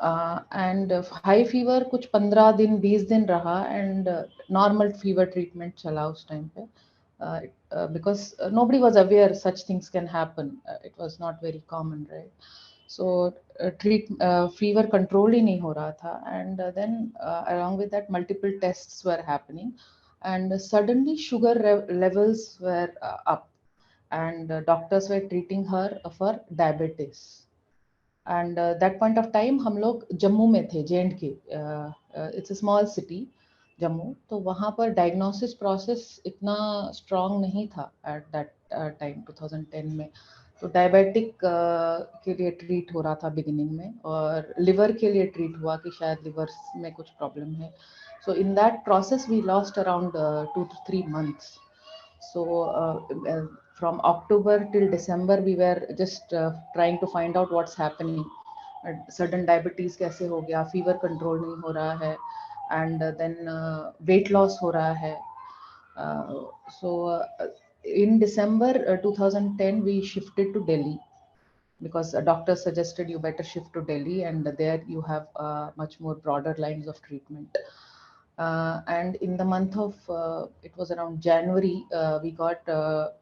And high fever कुछ 15 दिन 20 दिन रहा एंड नॉर्मल फीवर ट्रीटमेंट चला उस टाइम पे, because nobody was aware such things can happen. It was not very common, right? So treat fever control ही नहीं हो रहा था, and then along with that multiple tests were happening, and suddenly sugar levels were up, and doctors were treating her for diabetes. And that point of time हम लोग जम्मू में थे, JNK, it's a small city Jammu, तो वहाँ पर diagnosis process इतना strong नहीं था एट दैट टाइम 2010 में। तो डायबिटिक के लिए ट्रीट हो रहा था बिगिनिंग में, और लिवर के लिए ट्रीट हुआ कि शायद लिवर में कुछ प्रॉब्लम है। So in that process we lost around 2 to 3 months. So from October till December we were just trying to find out what's happening. Sudden diabetes कैसे हो गया, fever control नहीं हो रहा है, and then weight loss हो रहा है. So in December 2010 we shifted to Delhi, because a doctor suggested you better shift to Delhi, and there you have much more broader lines of treatment. And in the month of, it was around January, we got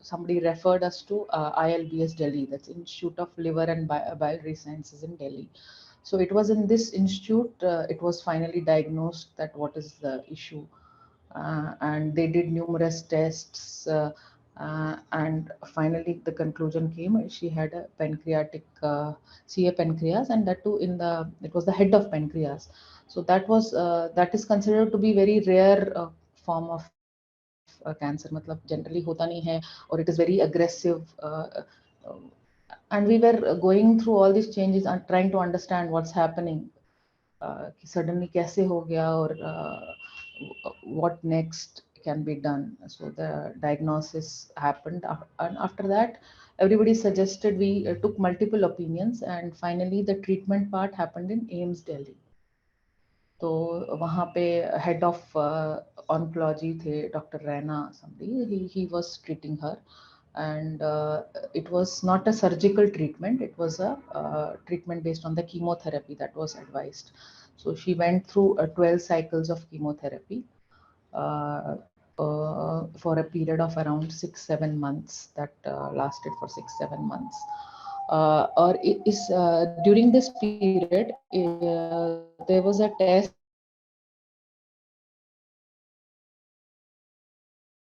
somebody referred us to ILBS Delhi, that's Institute of Liver and Biliary Sciences in Delhi. So it was in this institute, it was finally diagnosed that what is the issue. And they did numerous tests, and finally the conclusion came, she had a pancreatic CA pancreas, and that too it was the head of pancreas. So that is considered to be very rare form of cancer, मतलब generally होता नहीं है, or it is very aggressive. And we were going through all these changes and trying to understand what's happening, कि suddenly कैसे हो गया, और what next can be done. So the diagnosis happened, and after that everybody suggested, we took multiple opinions, and finally the treatment part happened in AIIMS Delhi. तो वहाँ पे head of oncology थे Dr. Raina somebody, he was treating her, and it was not a surgical treatment, it was a treatment based on the chemotherapy that was advised. So she went through 12 cycles of chemotherapy for a period of around 6-7 months, that lasted for 6-7 months. Or during this period there was a test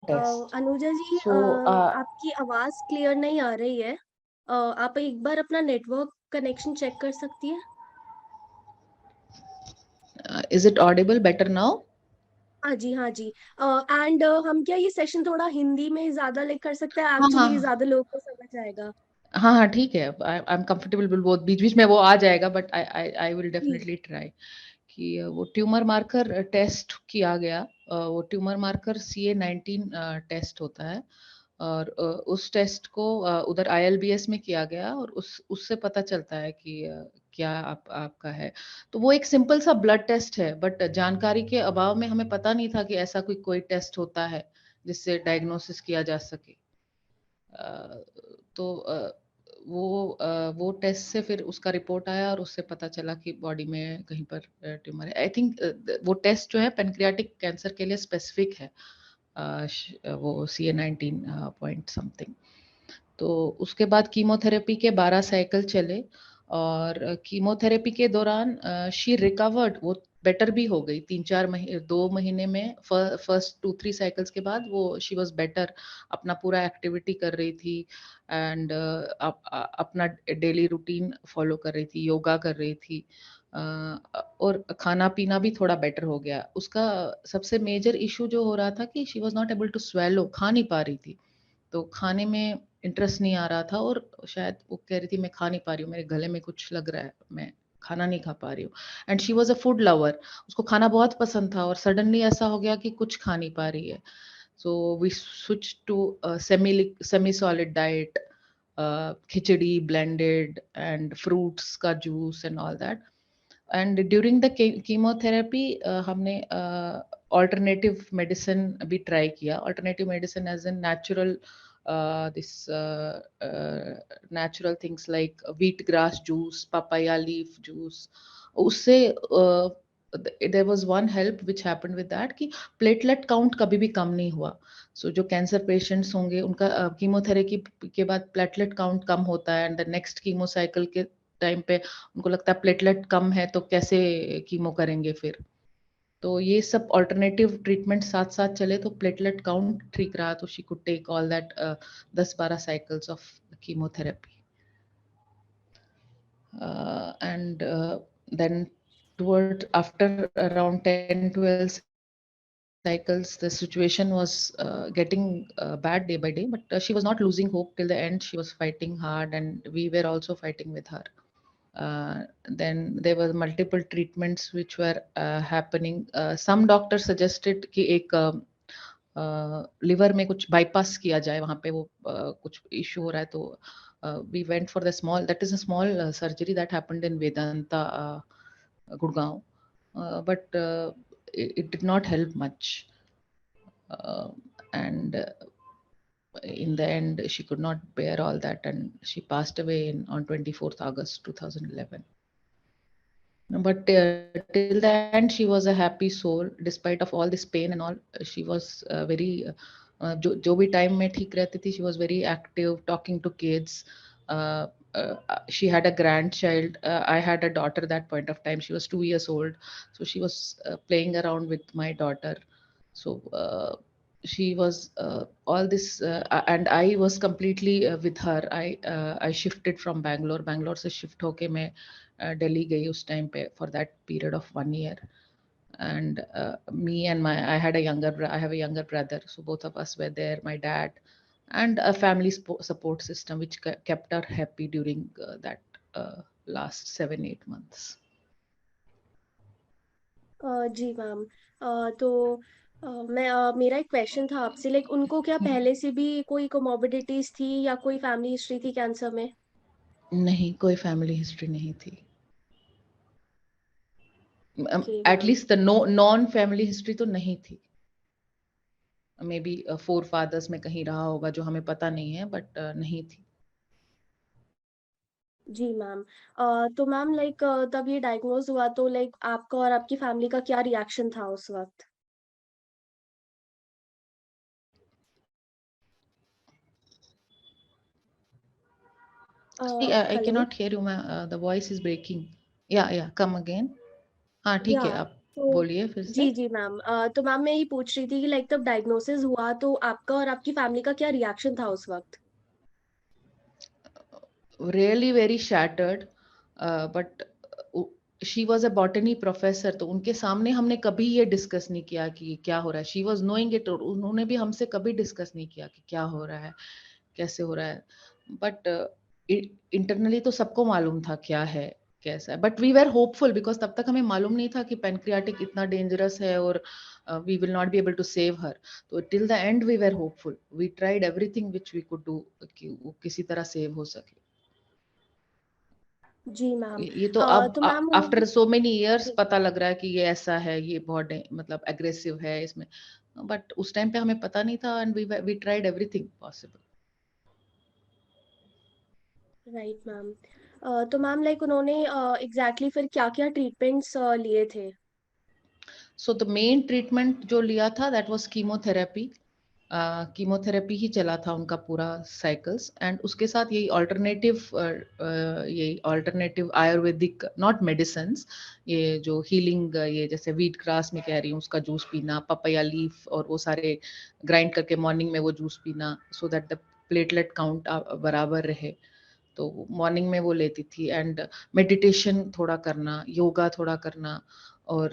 Anuja ji, so आपकी आवाज clear नहीं आ रही है। आप एक बार अपना network connection check कर सकती है? is it audible better now? हाँ जी, हाँ जी। एंड हम क्या ये सेशन थोड़ा हिंदी में ज्यादा कर सकते हैं? हाँ एक्चुअली हाँ ज्यादा लोगों को समझ आएगा। हाँ हाँ, ठीक है, I am comfortable with both, बीच बीच में वो आ जाएगा, बट आई विल जी। Definitely try. कि वो ट्यूमर मार्कर टेस्ट किया गया, वो ट्यूमर मार्कर CA19 टेस्ट होता है, और उस टेस्ट को उधर ILBS में किया गया, और उससे पता चलता है कि क्या आपका है। तो वो एक सिंपल सा ब्लड टेस्ट है, बट जानकारी के अभाव में हमें पता नहीं था कि ऐसा कोई टेस्ट होता है जिससे डायग्नोसिस किया जा सके। तो वो टेस्ट से फिर उसका रिपोर्ट आया, और उससे पता चला कि बॉडी में कहीं पर ट्यूमर है। आई थिंक वो टेस्ट जो है पेनक्रियाटिक कैंसर के लिए स्पेसिफिक है, वो CA19 पॉइंट समथिंग। तो उसके बाद कीमोथेरेपी के 12 साइकिल चले, और कीमोथेरेपी के दौरान शी रिकवर्ड, वो बेटर भी हो गई 2 महीने में। फर्स्ट 2-3 साइकिल्स के बाद वो शी वाज बेटर, अपना पूरा एक्टिविटी कर रही थी, एंड अपना डेली रूटीन फॉलो कर रही थी, योगा कर रही थी, और खाना पीना भी थोड़ा बेटर हो गया। उसका सबसे मेजर इशू जो हो रहा था कि she was not able to swallow, खा नहीं पा रही थी, तो खाने में इंटरेस्ट नहीं आ रहा था, और शायद वो कह रही थी मैं खा नहीं पा रही हूँ, मेरे गले में कुछ लग रहा है, मैं खाना नहीं खा पा रही हूँ। And she was a food lover, उसको खाना बहुत पसंद था, और सडनली ऐसा हो गया कि कुछ खा नहीं पा रही है। So we switch to semi solid diet, khichdi blended and fruits का juice and all that. And during the chemotherapy हमने ऑल्टरनेटिव मेडिसिन भी ट्राई किया। Alternative medicine as in natural this natural things like wheat grass juice, papaya leaf juice. उससे there was one help which happened with that कि platelet count कभी भी कम नहीं हुआ. So जो कैंसर पेशेंट्स होंगे उनका कीमोथेरेपी के बाद प्लेटलेट काउंट कम होता है, and the next chemo cycle के टाइम पे उनको लगता है प्लेटलेट कम है तो कैसे कीमो करेंगे फिर. तो ये सब ऑल्टरनेटिव ट्रीटमेंट साथ साथ चले तो प्लेटलेट काउंट ठीक रहा, तो she could take all that 10-12 cycles of chemotherapy. And then toward after around 10-12 cycles, the situation was getting bad day by day, but she was not losing hope till the end. She was fighting hard, and we were also fighting with her. Then there were multiple treatments which were happening. Some doctors suggested कि एक liver में कुछ bypass किया जाए, वहाँ पे वो कुछ issue हो रहा है, तो we went for the small, that is a small surgery that happened in Vedanta, Gurgaon, but it did not help much. And in the end, she could not bear all that, and she passed away on 24th August 2011. But till the end, she was a happy soul, despite of all this pain and all. She was very, जो भी time में ठीक रहती थी, she was very active, talking to kids. Uh, she had a grandchild. I had a daughter at that point of time. She was 2 years old, so she was playing around with my daughter. So she was all this, and I was completely with her. I shifted from Bangalore. Bangalore से shift होके मैं Delhi गई उस time पे for that period of 1 year. And me and I had I have a younger brother, so both of us were there. My dad, and a family support system which kept her happy during that last 7-8 months. जी ma'am, तो मेरा एक question था आपसे, like उनको क्या पहले से भी कोई कोमोर्बिडिटीज थी या कोई फैमिली हिस्ट्री थी कैंसर में? नहीं, कोई फैमिली हिस्ट्री नहीं थी. Okay ma'am. At least non family history तो नहीं थी. मे बी फोर फादर्स में कहीं रहा होगा जो हमें पता नहीं है, बट नहीं थी. जी मैम, तो मैम लाइक तब ये डायग्नोज हुआ तो लाइक आपका और आपकी फैमिली का क्या रिएक्शन था उस वक्त? I hello. cannot hear you. The voice is breaking. Yeah, come again. हाँ, ठीक या है, आप तो बोलिए फिर से. जी जी मैम, तो मैम मैं ये पूछ रही थी कि लाइक तब डायग्नोसिस हुआ तो आपका और आपकी फैमिली का क्या रिएक्शन था उस वक्त? Really very shattered, but she was a botany professor, तो उनके सामने हमने कभी ये डिस्कस नहीं किया कि क्या हो रहा है. She was knowing it, और उन्होंने भी हमसे कभी डिस्कस नहीं किया कि क्या हो रहा है, कैसे हो रहा है. बट इंटरनली तो सबको मालूम था क्या है, कैसा है. But we were hopeful because तब तक हमें मालूम नहीं था कि पेनक्रियाटिक इतना डेंजरस है और we will not be able to save her. तो till the end we were hopeful. We tried everything which we could do कि वो किसी तरह सेव हो सके. जी मैम, ये तो अब तो ma'am after so many years जी पता लग रहा है कि ये ऐसा है, ये बहुत मतलब एग्रेसिव है इसमें. बट उस टाइम पे हमें पता नहीं था, and we tried everything possible. Right ma'am, तो मैम लाइक उन्होंने एग्जैक्टली फिर क्या क्या ट्रीटमेंट्स लिए थे? सो द मेन ट्रीटमेंट जो लिया था दैट वाज कीमोथेरेपी. कीमोथेरेपी ही चला था उनका पूरा साइकिल्स, एंड उसके साथ यही ऑल्टरनेटिव आयुर्वेदिक, नॉट मेडिसिन्स, ये जो हीलिंग, ये जैसे वीट ग्रास में कह रही हूँ उसका जूस पीना, पपाया लीफ और वो सारे ग्राइंड करके मॉर्निंग में वो जूस पीना, so that the platelet count बराबर रहे. तो मॉर्निंग में वो लेती थी, एंड मेडिटेशन थोड़ा करना, योगा थोड़ा करना, और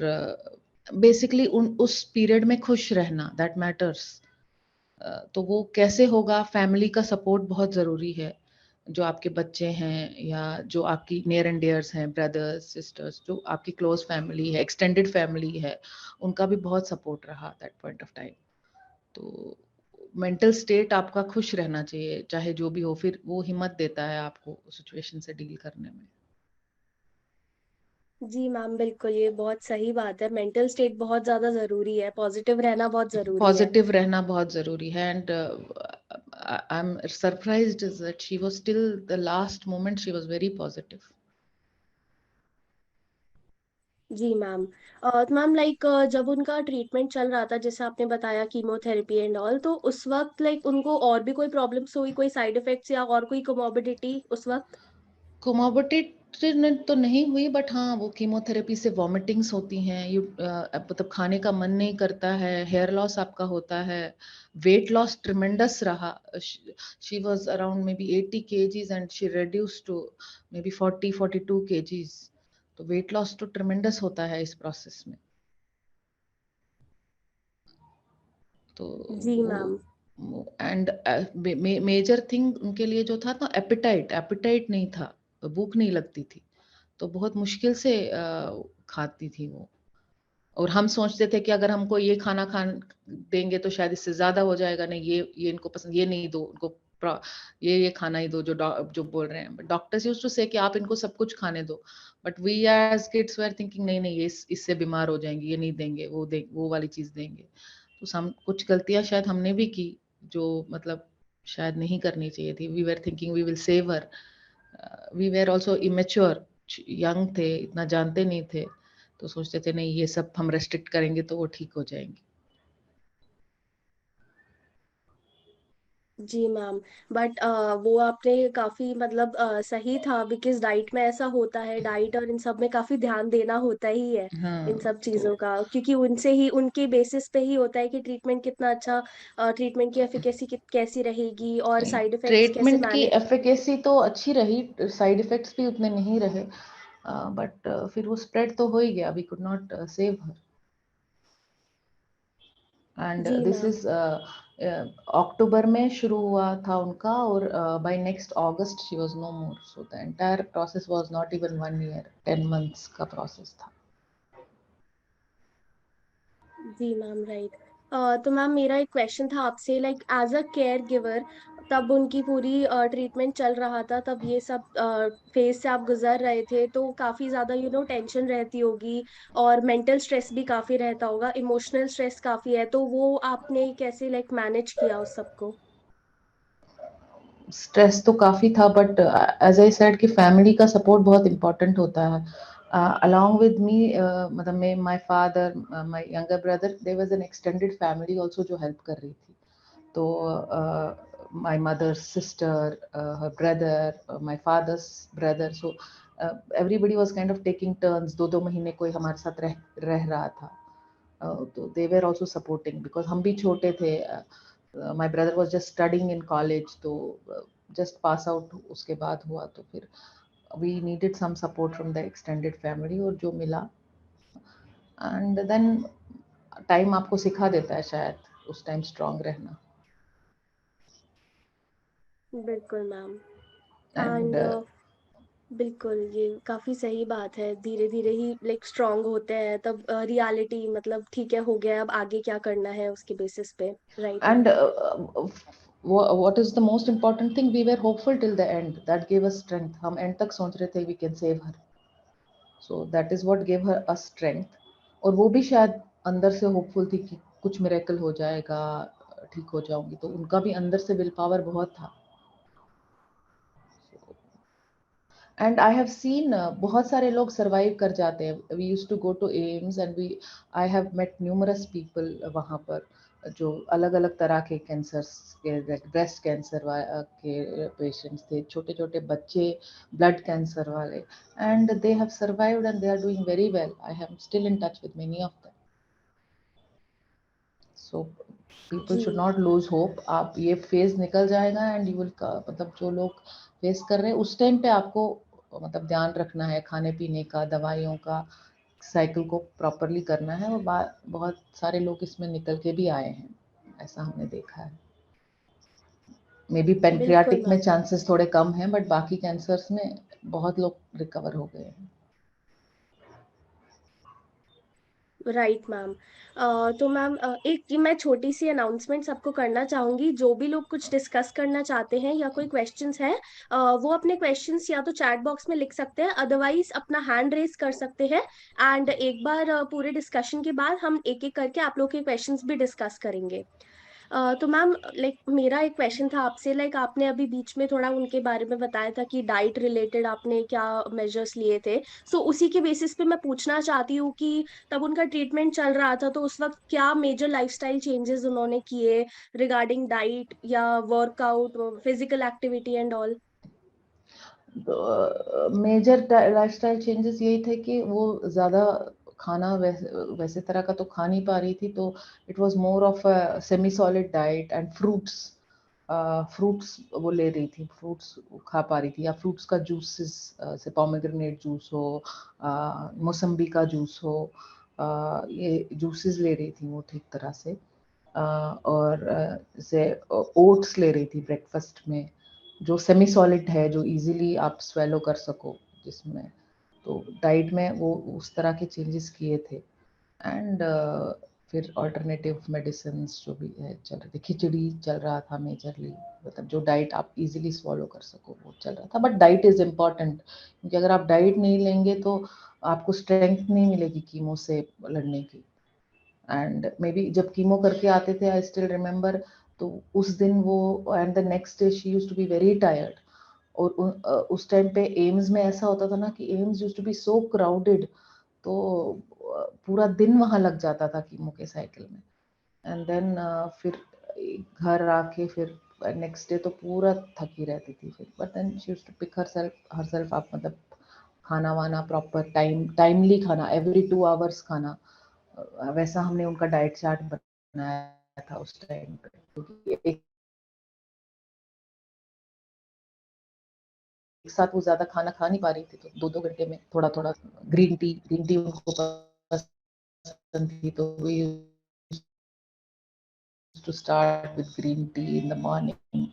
बेसिकली उस पीरियड में खुश रहना, दैट मैटर्स. तो वो कैसे होगा, फैमिली का सपोर्ट बहुत ज़रूरी है. जो आपके बच्चे हैं या जो आपकी नियर एंड डियर्स हैं, ब्रदर्स सिस्टर्स, जो आपकी क्लोज फैमिली है, एक्सटेंडेड फैमिली है, उनका भी बहुत सपोर्ट रहा दैट पॉइंट ऑफ टाइम. तो मेंटल स्टेट आपका खुश रहना चाहिए, चाहे जो भी हो, फिर वो हिम्मत देता है आपको सिचुएशन से डील करने में. जी मैम, बिल्कुल ये बहुत सही बात है। मेंटल स्टेट बहुत ज्यादा जरूरी है, पॉजिटिव रहना बहुत जरूरी है। पॉजिटिव रहना बहुत जरूरी है। And I am surprised that she was still the last moment she was very positive. जी मैम। तो मैम लाइक जब उनका ट्रीटमेंट चल रहा था, जैसे आपने बताया कीमोथेरेपी एंड ऑल, तो उस वक्त लाइक उनको और भी कोई प्रॉब्लम्स हुई, कोई साइड इफेक्ट्स या और कोई कोमोर्बिडिटी उस वक्त? कोमोर्बिडिटी तो नहीं हुई, बट हाँ वो कीमोथेरेपी से वॉमिटिंग्स होती हैं, यू मतलब खाने का मन नहीं करता है, हेयर लॉस आपका होता है, वेट लॉस ट्रिमेंडस रहा। She was around maybe 80 kgs and she reduced to maybe 40-42 kgs। तो वेट लॉस तो ट्रिमेंडस होता है इस प्रोसेस में। तो जी वो मैम। एंड मेजर थिंग उनके लिए जो था ना, एपिटाइट एपिटाइट नहीं था, भूख नहीं लगती थी। तो बहुत मुश्किल से खाती थी वो। और हम सोचते थे कि अगर हमको ये खाना खान देंगे तो शायद इससे ज्यादा हो जाएगा, नहीं ये इनको पसंद, ये नहीं दो उनको, ये खाना ही दो जो जो बोल रहे हैं। डॉक्टर्स यूज्ड टू से कि आप इनको सब कुछ खाने दो, but we as kids were thinking नहीं नहीं ये इससे बीमार हो जाएंगे, ये नहीं देंगे, वो वाली चीज देंगे। तो सम कुछ गलतियां शायद हमने भी की, जो मतलब शायद नहीं करनी चाहिए थी। We were thinking we will save her. We were also immature, young थे, इतना जानते नहीं थे। तो सोचते थे नहीं ये सब हम रेस्ट्रिक्ट करेंगे तो वो ठीक हो जाएंगे। जी मैम। बट वो आपने काफी मतलब सही था, बिकॉज डाइट में ऐसा होता है, डाइट और इन सब में काफी ध्यान देना होता ही है इन हाँ सब तो चीजों का, क्योंकि उनसे ही, उनके बेसिस पे ही होता है कि ट्रीटमेंट कितना अच्छा, ट्रीटमेंट की एफिकेसी कैसी रहेगी और साइड इफेक्ट्स कैसे ट्रीटमेंट की मैनेज। एफिकेसी तो अच्छी रही, साइड इफेक्ट्स भी उतने नहीं रहे, बट फिर वो स्प्रेड तो हो ही गया, we could not save her. And जी दिस मैम। इज अक्टूबर में शुरू हुआ था उनका, और by next August she was no more. So the entire process was not even 1 year, 10 months का प्रोसेस था। जी मैम, राइट। तो मैम मेरा एक क्वेश्चन था आपसे, like as a caregiver, तब उनकी पूरी ट्रीटमेंट चल रहा था, तब ये सब फेज से आप गुजर रहे थे, तो काफी ज्यादा टेंशन रहती होगी और मेंटल स्ट्रेस भी काफी रहता होगा, इमोशनल स्ट्रेस काफी है, तो वो आपने कैसे लाइक मैनेज किया उस सबको? स्ट्रेस तो काफी था, बट एज आई सेड कि फैमिली का सपोर्ट बहुत इम्पोर्टेंट होता है। along with me, मतलब मैं, my father, my younger brother, there was an extended family also जो हेल्प कर रही थी। तो my mother's sister, her brother, my father's brother, so everybody was kind of taking turns, 2-2 महीने कोई हमारे साथ रह रहा था। तो they were also supporting, because हम भी छोटे थे। My brother was just studying in college, तो जस्ट पास आउट उसके बाद हुआ, तो फिर we needed some support from the extended family, और जो मिला। एंड देन टाइम आपको सिखा देता है शायद उस टाइम स्ट्रांग रहना। बिल्कुल मैम। एंड एंड बिल्कुल, ये काफी सही बात है, धीरे धीरे ही लाइक स्ट्रांग होते हैं, तब रियलिटी मतलब ठीक है, हो गया, अब आगे क्या करना है उसके बेसिस पे। Right and ma'am. what is the most important thing, we were hopeful till the end, that gave us strength। हम end तक सोच रहे थे we can save her, so that is what gave her a strength। और वो भी शायद अंदर से होपफुल थी कि कुछ मिरेकल हो जाएगा, ठीक हो जाऊंगी, तो उनका भी अंदर से विल पावर बहुत था। एंड आई हैव सीन बहुत सारे लोग सरवाइव कर जाते हैं। We use to go to AIIMS and we, I have met numerous people वहाँ पर, जो अलग अलग तरह के कैंसर्स के, ब्रेस्ट कैंसर के पेशेंट्स थे, छोटे छोटे बच्चे ब्लड कैंसर वाले, and they have survived and they are doing very well. I am still in touch with many of them. So people जी। Should not lose hope. आप ये फेज निकल जाएगा एंड यू विल, मतलब जो लोग face कर रहे हैं उस टाइम पे आपको मतलब ध्यान रखना है, खाने पीने का, दवाइयों का साइकिल को प्रॉपरली करना है। और बहुत सारे लोग इसमें निकल के भी आए हैं, ऐसा हमने देखा है। मे बी बिल्कुल पेनक्रियाटिक में मैम। चांसेस थोड़े कम हैं, बट बाकी कैंसर्स में बहुत लोग रिकवर हो गए हैं। Right ma'am. तो मैम एक ये मैं छोटी सी अनाउंसमेंट सबको करना चाहूंगी, जो भी लोग कुछ डिस्कस करना चाहते हैं या कोई क्वेश्चंस हैं, वो अपने क्वेश्चंस या तो चैट बॉक्स में लिख सकते हैं, अदरवाइज अपना हैंड रेज कर सकते हैं। एंड एक बार पूरे डिस्कशन के बाद हम एक एक करके आप लोग के क्वेश्चंस भी डिस्कस करेंगे। तो मैम लाइक मेरा एक क्वेश्चन था आपसे, लाइक आपने अभी बीच में थोड़ा उनके बारे में बताया था कि डाइट रिलेटेड आपने क्या मेजर्स लिए थे। सो उसी के बेसिस पे मैं पूछना चाहती हूँ कि तब उनका ट्रीटमेंट चल रहा था तो उस वक्त क्या मेजर लाइफस्टाइल चेंजेस उन्होंने किए रिगार्डिंग डाइट या workout, physical activity and all. Major lifestyle changes यही थे कि वो ज़्यादा खाना वैसे तरह का तो खा नहीं पा रही थी, तो it was more of a semi solid diet and fruits. Fruits वो ले रही थी, फ्रूट्स खा पा रही थी, या फ्रूट्स का जूसेस, से पोमेग्रेनेट जूस हो, मौसम्बी का जूस हो, ये जूसेस ले रही थी वो ठीक तरह से। और जैसे ओट्स ले रही थी ब्रेकफास्ट में, जो सेमी सॉलिड है, जो इजीली आप स्वेलो कर सको जिसमें। तो डाइट में वो उस तरह के चेंजेस किए थे। एंड फिर अल्टरनेटिव मेडिसिन जो भी है चल रही थी, खिचड़ी चल रहा था मेजरली, मतलब जो डाइट आप इजीली स्वॉलो कर सको वो चल रहा था। बट डाइट इज इम्पॉर्टेंट, क्योंकि अगर आप डाइट नहीं लेंगे तो आपको स्ट्रेंथ नहीं मिलेगी कीमो से लड़ने की। एंड मे बी जब कीमो करके आते थे, आई स्टिल रिमेम्बर, तो उस दिन वो, and the next day she used to be very tired. और उस टाइम पे एम्स में ऐसा होता था ना कि AIIMS used to be so crowded, तो पूरा दिन वहां लग जाता था कीमो के साइकिल में। एंड देन फिर घर आके फिर नेक्स्ट डे तो पूरा थकी रहती थी फिर। But then she used to pick herself up, मतलब खाना वाना प्रॉपर टाइमली खाना, एवरी 2 आवर्स खाना। वैसा हमने उनका डाइट चार्ट बनाया था उस टाइम पे, क्योंकि एक साथ वो ज्यादा खाना खा नहीं पा रही थी, तो 2-2 घंटे में थोड़ा थोड़ा। ग्रीन टी उनको पसंद थी, तो we to start with green tea in the morning.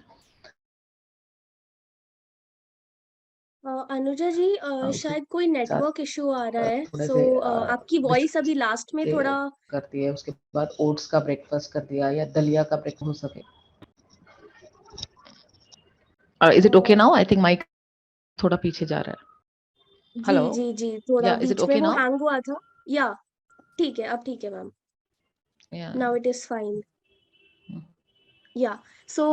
Anuja ji, उसी शायद कोई के साथ नेटवर्क इशू आ रहा है, थोड़े सो से आपकी वॉइस अभी लास्ट में थोड़ा। कर दिए, उसके बाद ओट्स का ब्रेकफास्ट कर दिया, या दलिया का ब्रेकफास्ट हो सके। Is it okay now? I think mic थोड़ा पीछे जा रहा है। जी हेलो, जी जी, थोड़ा या इज इट बीच में ओके वो नाउ? हैंग हुआ था। या ठीक है, अब ठीक है ma'am. Yeah now it is fine. Yeah so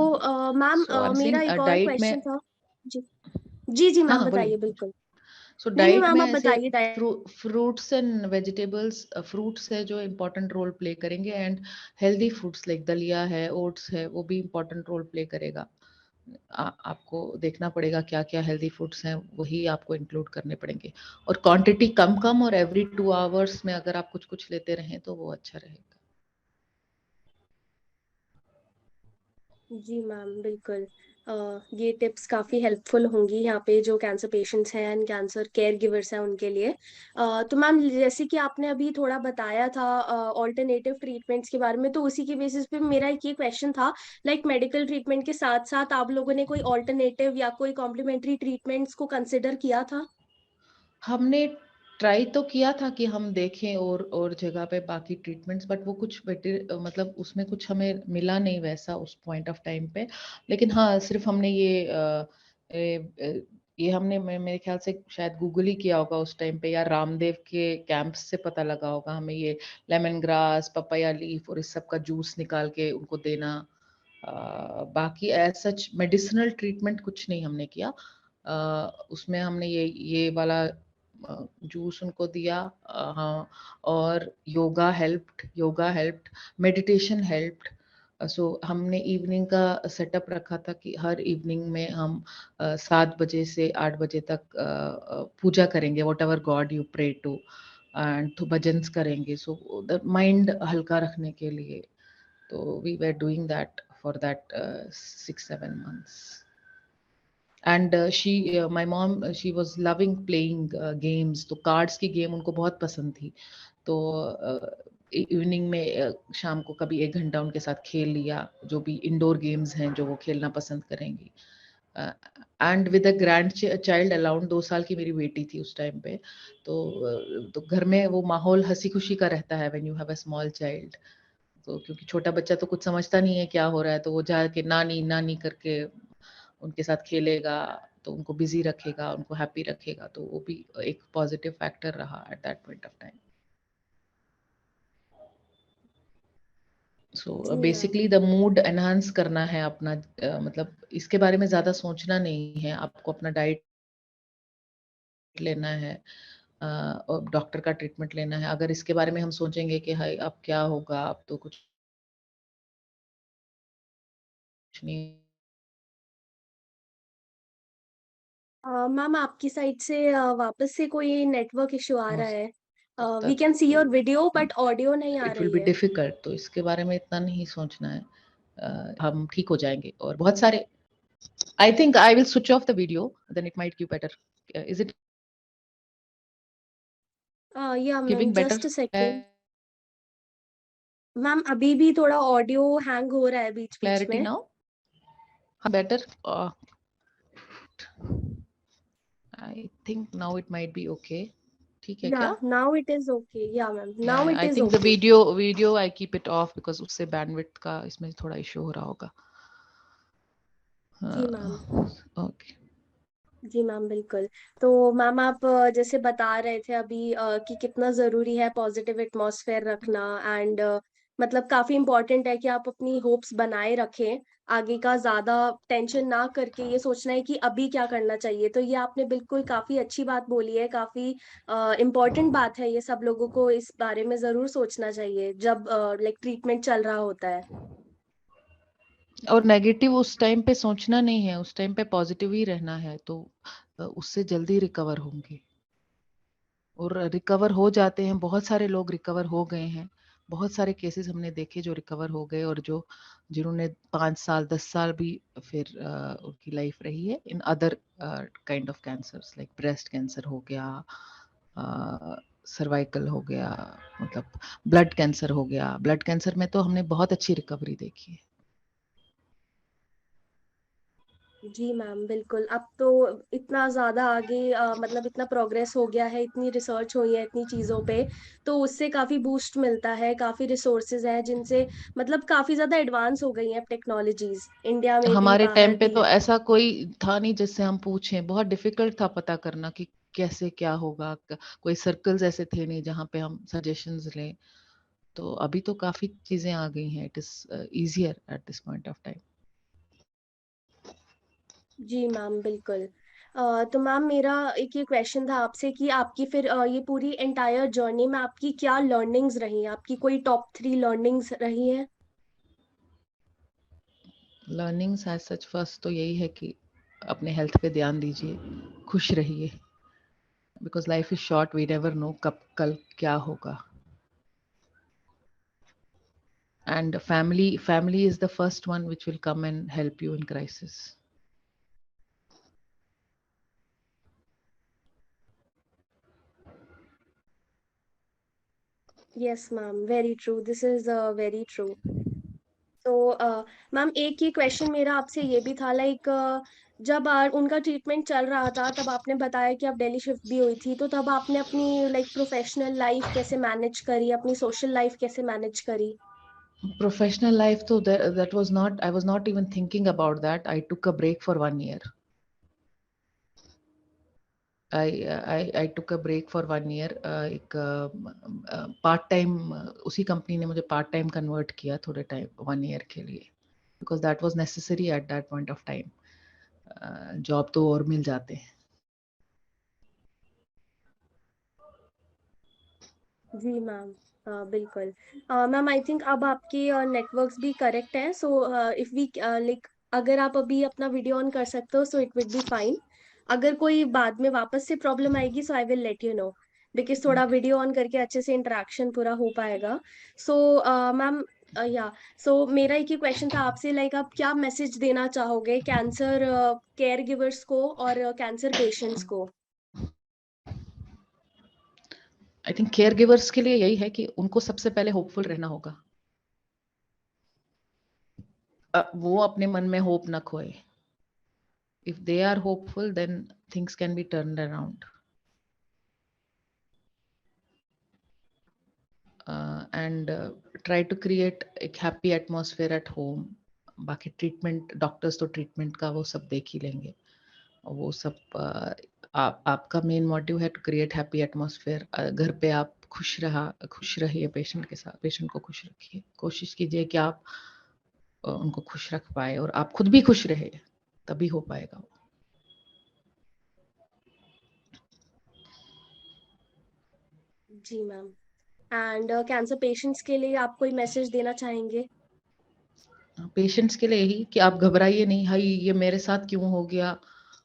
ma'am, so I am मेरा सेइंग एक और डाइट में। क्वेश्चन था। जी जी जी हाँ मैम, हाँ, बताइए बोलिए। बिल्कुल। सो नहीं नहीं डाइट में मैम, आप ऐसे बताइए diet. Fruits and vegetables, fruits है जो इम्पोर्टेंट रोल प्ले करेंगे, एंड हेल्दी फूड्स लाइक दलिया है, ओट्स है, वो भी इम्पोर्टेंट रोल प्ले करेगा। आपको देखना पड़ेगा क्या क्या हेल्दी फूड्स हैं, वही आपको इंक्लूड करने पड़ेंगे। और क्वांटिटी कम कम, और एवरी 2 आवर्स में अगर आप कुछ कुछ लेते रहें तो वो अच्छा रहेगा। जी मैम बिल्कुल। ये टिप्स काफ़ी हेल्पफुल होंगी यहाँ पे जो कैंसर पेशेंट्स हैं एंड कैंसर केयर गिवर्स हैं उनके लिए। तो मैम जैसे कि आपने अभी थोड़ा बताया था ऑल्टरनेटिव ट्रीटमेंट्स के बारे में, तो उसी के बेसिस पे मेरा एक ये क्वेश्चन था, लाइक मेडिकल ट्रीटमेंट के साथ साथ आप लोगों ने कोई ऑल्टरनेटिव या कोई कॉम्प्लीमेंट्री ट्रीटमेंट्स को कंसिडर किया था? हमने ट्राई तो किया था कि हम देखें और जगह पे बाकी ट्रीटमेंट्स, बट वो कुछ बेटर, मतलब उसमें कुछ हमें मिला नहीं वैसा उस पॉइंट ऑफ टाइम पे। लेकिन हाँ, सिर्फ हमने ये हमने मेरे ख्याल से शायद गूगल ही किया होगा उस टाइम पे, या रामदेव के कैंप्स से पता लगा होगा हमें, ये लेमन ग्रास, पपाया लीफ और इस सब का जूस निकाल के उनको देना। बाकी एज सच मेडिसिनल ट्रीटमेंट कुछ नहीं हमने किया। उसमें हमने ये वाला जूस उनको दिया। हाँ, और योगा हेल्प्ड, मेडिटेशन हेल्प्ड। सो हमने इवनिंग का सेटअप रखा था कि हर इवनिंग में हम 7 बजे से 8 बजे तक पूजा करेंगे, whatever god you pray to, and तो भजन्स करेंगे, सो द माइंड हल्का रखने के लिए। तो we were doing that for that 6-7 months। And she my mom, she was loving playing games, तो कार्ड्स की गेम उनको बहुत पसंद थी। तो इवनिंग में शाम को कभी 1 घंटा उनके साथ खेल लिया, जो भी इंडोर गेम्स हैं जो वो खेलना पसंद करेंगी। And with a grand child around 2 साल की मेरी बेटी थी उस टाइम पे, तो घर में वो माहौल हंसी खुशी का रहता है when you have a small child. तो क्योंकि छोटा बच्चा तो कुछ समझता नहीं है क्या हो रहा है, तो वो जाके नानी नानी करके उनके साथ खेलेगा, तो उनको बिजी रखेगा, उनको हैप्पी रखेगा, तो वो भी एक पॉजिटिव फैक्टर रहा at that point of time. So जी ma'am. Basically the mood enhance करना है अपना, मतलब इसके बारे में ज्यादा सोचना नहीं है, आपको अपना डाइट लेना है और डॉक्टर का ट्रीटमेंट लेना है। अगर इसके बारे में हम सोचेंगे कि हाय अब क्या होगा, अब तो कुछ नहीं मैम आपकी साइड से वापस से कोई नेटवर्क इशू आ हो रहा है। सकता, वी कैन सी योर तो वीडियो बट ऑडियो नहीं आ इट विल रही बी है। डिफिकल्ट, तो इसके बारे में इतना नहीं सोचना है। हम ठीक हो जाएंगे। और बहुत सारे, I think I will switch off the video, then it might give better. Is it yeah ma'am giving better just a second. Ma'am अभी भी थोड़ा ऑडियो हैंग हो रहा है बीच बीच क्लैरिटी में। Now? Better, I think now it might be okay. ठीक है या क्या? Now it is okay, yeah ma'am yeah now it I is think the okay. Video I keep it of because उससे बैंडविड्थ का इसमें थोड़ा issue हो रहा होगा। जी मैम। ओके। जी मैम बिल्कुल। तो मैम आप जैसे बता रहे थे अभी कि कितना ज़रूरी है पॉजिटिव एटमॉस्फेयर रखना एंड मतलब काफ़ी इम्पोर्टेंट है कि आप अपनी होप्स बनाए रखें, आगे का ज़्यादा टेंशन ना करके ये सोचना है कि अभी क्या करना चाहिए। तो ये आपने बिल्कुल काफ़ी अच्छी बात बोली है, काफ़ी इम्पोर्टेंट बात है, ये सब लोगों को इस बारे में ज़रूर सोचना चाहिए जब लाइक ट्रीटमेंट चल रहा होता है। और नेगेटिव उस टाइम पे सोचना नहीं है, उस टाइम पे पॉजिटिव ही रहना है, तो उससे जल्दी रिकवर होंगे। और रिकवर हो जाते हैं, बहुत सारे लोग रिकवर हो गए हैं। बहुत सारे केसेस हमने देखे जो रिकवर हो गए, और जो जिन्होंने 5 साल 10 साल भी फिर उनकी लाइफ रही है in other kind of cancers, like breast cancer हो गया, सर्वाइकल हो गया, मतलब ब्लड कैंसर हो गया। ब्लड कैंसर में तो हमने बहुत अच्छी रिकवरी देखी है। जी मैम बिल्कुल। अब तो इतना ज़्यादा आगे मतलब इतना प्रोग्रेस हो गया है, इतनी रिसर्च हुई है इतनी चीज़ों पे, तो उससे काफ़ी बूस्ट मिलता है, काफ़ी रिसोर्सेज हैं जिनसे मतलब काफ़ी ज़्यादा एडवांस हो गई हैं टेक्नोलॉजीज इंडिया में भी हमारे बाहर टाइम पे भी। तो ऐसा कोई था नहीं जिससे हम पूछें, बहुत डिफिकल्ट था पता करना कि कैसे क्या होगा। कोई सर्कल्स ऐसे थे नहीं जहाँ पे हम सजेशंस लें। तो अभी तो काफी चीजें आ गई हैं, it is easier at this point of time. जी मैम बिल्कुल। तो मैम मेरा एक ये क्वेश्चन था आपसे कि आपकी फिर ये पूरी एंटायर जर्नी में आपकी क्या लर्निंग्स रही हैं, आपकी कोई टॉप 3 लर्निंग्स रही हैं? लर्निंग्स एज सच फर्स्ट तो यही है कि अपने हेल्थ पे ध्यान दीजिए, खुश रहिए, because life is short, we never know कब कल क्या होगा। And family is the first one which will come and help you in crisis. Yes ma'am, very true, this is very true. तो मैम एक ये क्वेश्चन मेरा आपसे ये भी था लाइक जब उनका ट्रीटमेंट चल रहा था तब आपने बताया कि आप दिल्ली शिफ्ट भी हुई थी, तो तब आपने अपनी लाइक प्रोफेशनल लाइफ कैसे मैनेज करी, अपनी सोशल लाइफ कैसे मैनेज करी? Professional life, though, that was not, I was not even thinking about that. I took a break for 1 year. I took a break for 1 year. एक part time, उसी company ने मुझे part time convert किया थोड़े time 1 year के लिए, because that was necessary at that point of time. Job तो और मिल जाते हैं। जी मैम बिल्कुल। मैम आई थिंक अब आपके नेटवर्क्स भी करेक्ट हैं, सो इफ वी लाइक अगर आप अभी अपना वीडियो ऑन कर सकते हो so it would be fine. अगर कोई बाद में वापस से प्रॉब्लम आएगी so I will let you know, because थोड़ा वीडियो ऑन करके अच्छे से इंटरेक्शन पूरा हो पाएगा। सो मैम या सो मेरा एक ही क्वेश्चन था आपसे लाइक आप क्या मैसेज देना चाहोगे कैंसर केयर गिवर्स को और कैंसर पेशेंट्स को? आई थिंक केयर गिवर्स के लिए यही है कि उनको सबसे पहले होपफुल रहना होगा। वो अपने मन में होप ना खोए। if they are hopeful, then things can be turned around. And try to create a happy atmosphere at home. बाकी ट्रीटमेंट, डॉक्टर्स तो ट्रीटमेंट का वो सब देख ही लेंगे, वो सब आपका मेन मोटिव है टू क्रिएट हैप्पी एटमॉस्फेयर। घर पे आप खुश रहिए पेशेंट के साथ, पेशेंट को खुश रखिए, कोशिश कीजिए कि आप उनको खुश रख पाए और आप खुद भी खुश रहे, तभी हो पाएगा वो। जी मैम। एंड कैंसर पेशेंट्स के लिए आप कोई मैसेज देना चाहेंगे? पेशेंट्स के लिए यही कि आप घबराइए नहीं, हाई ये मेरे साथ क्यों हो गया,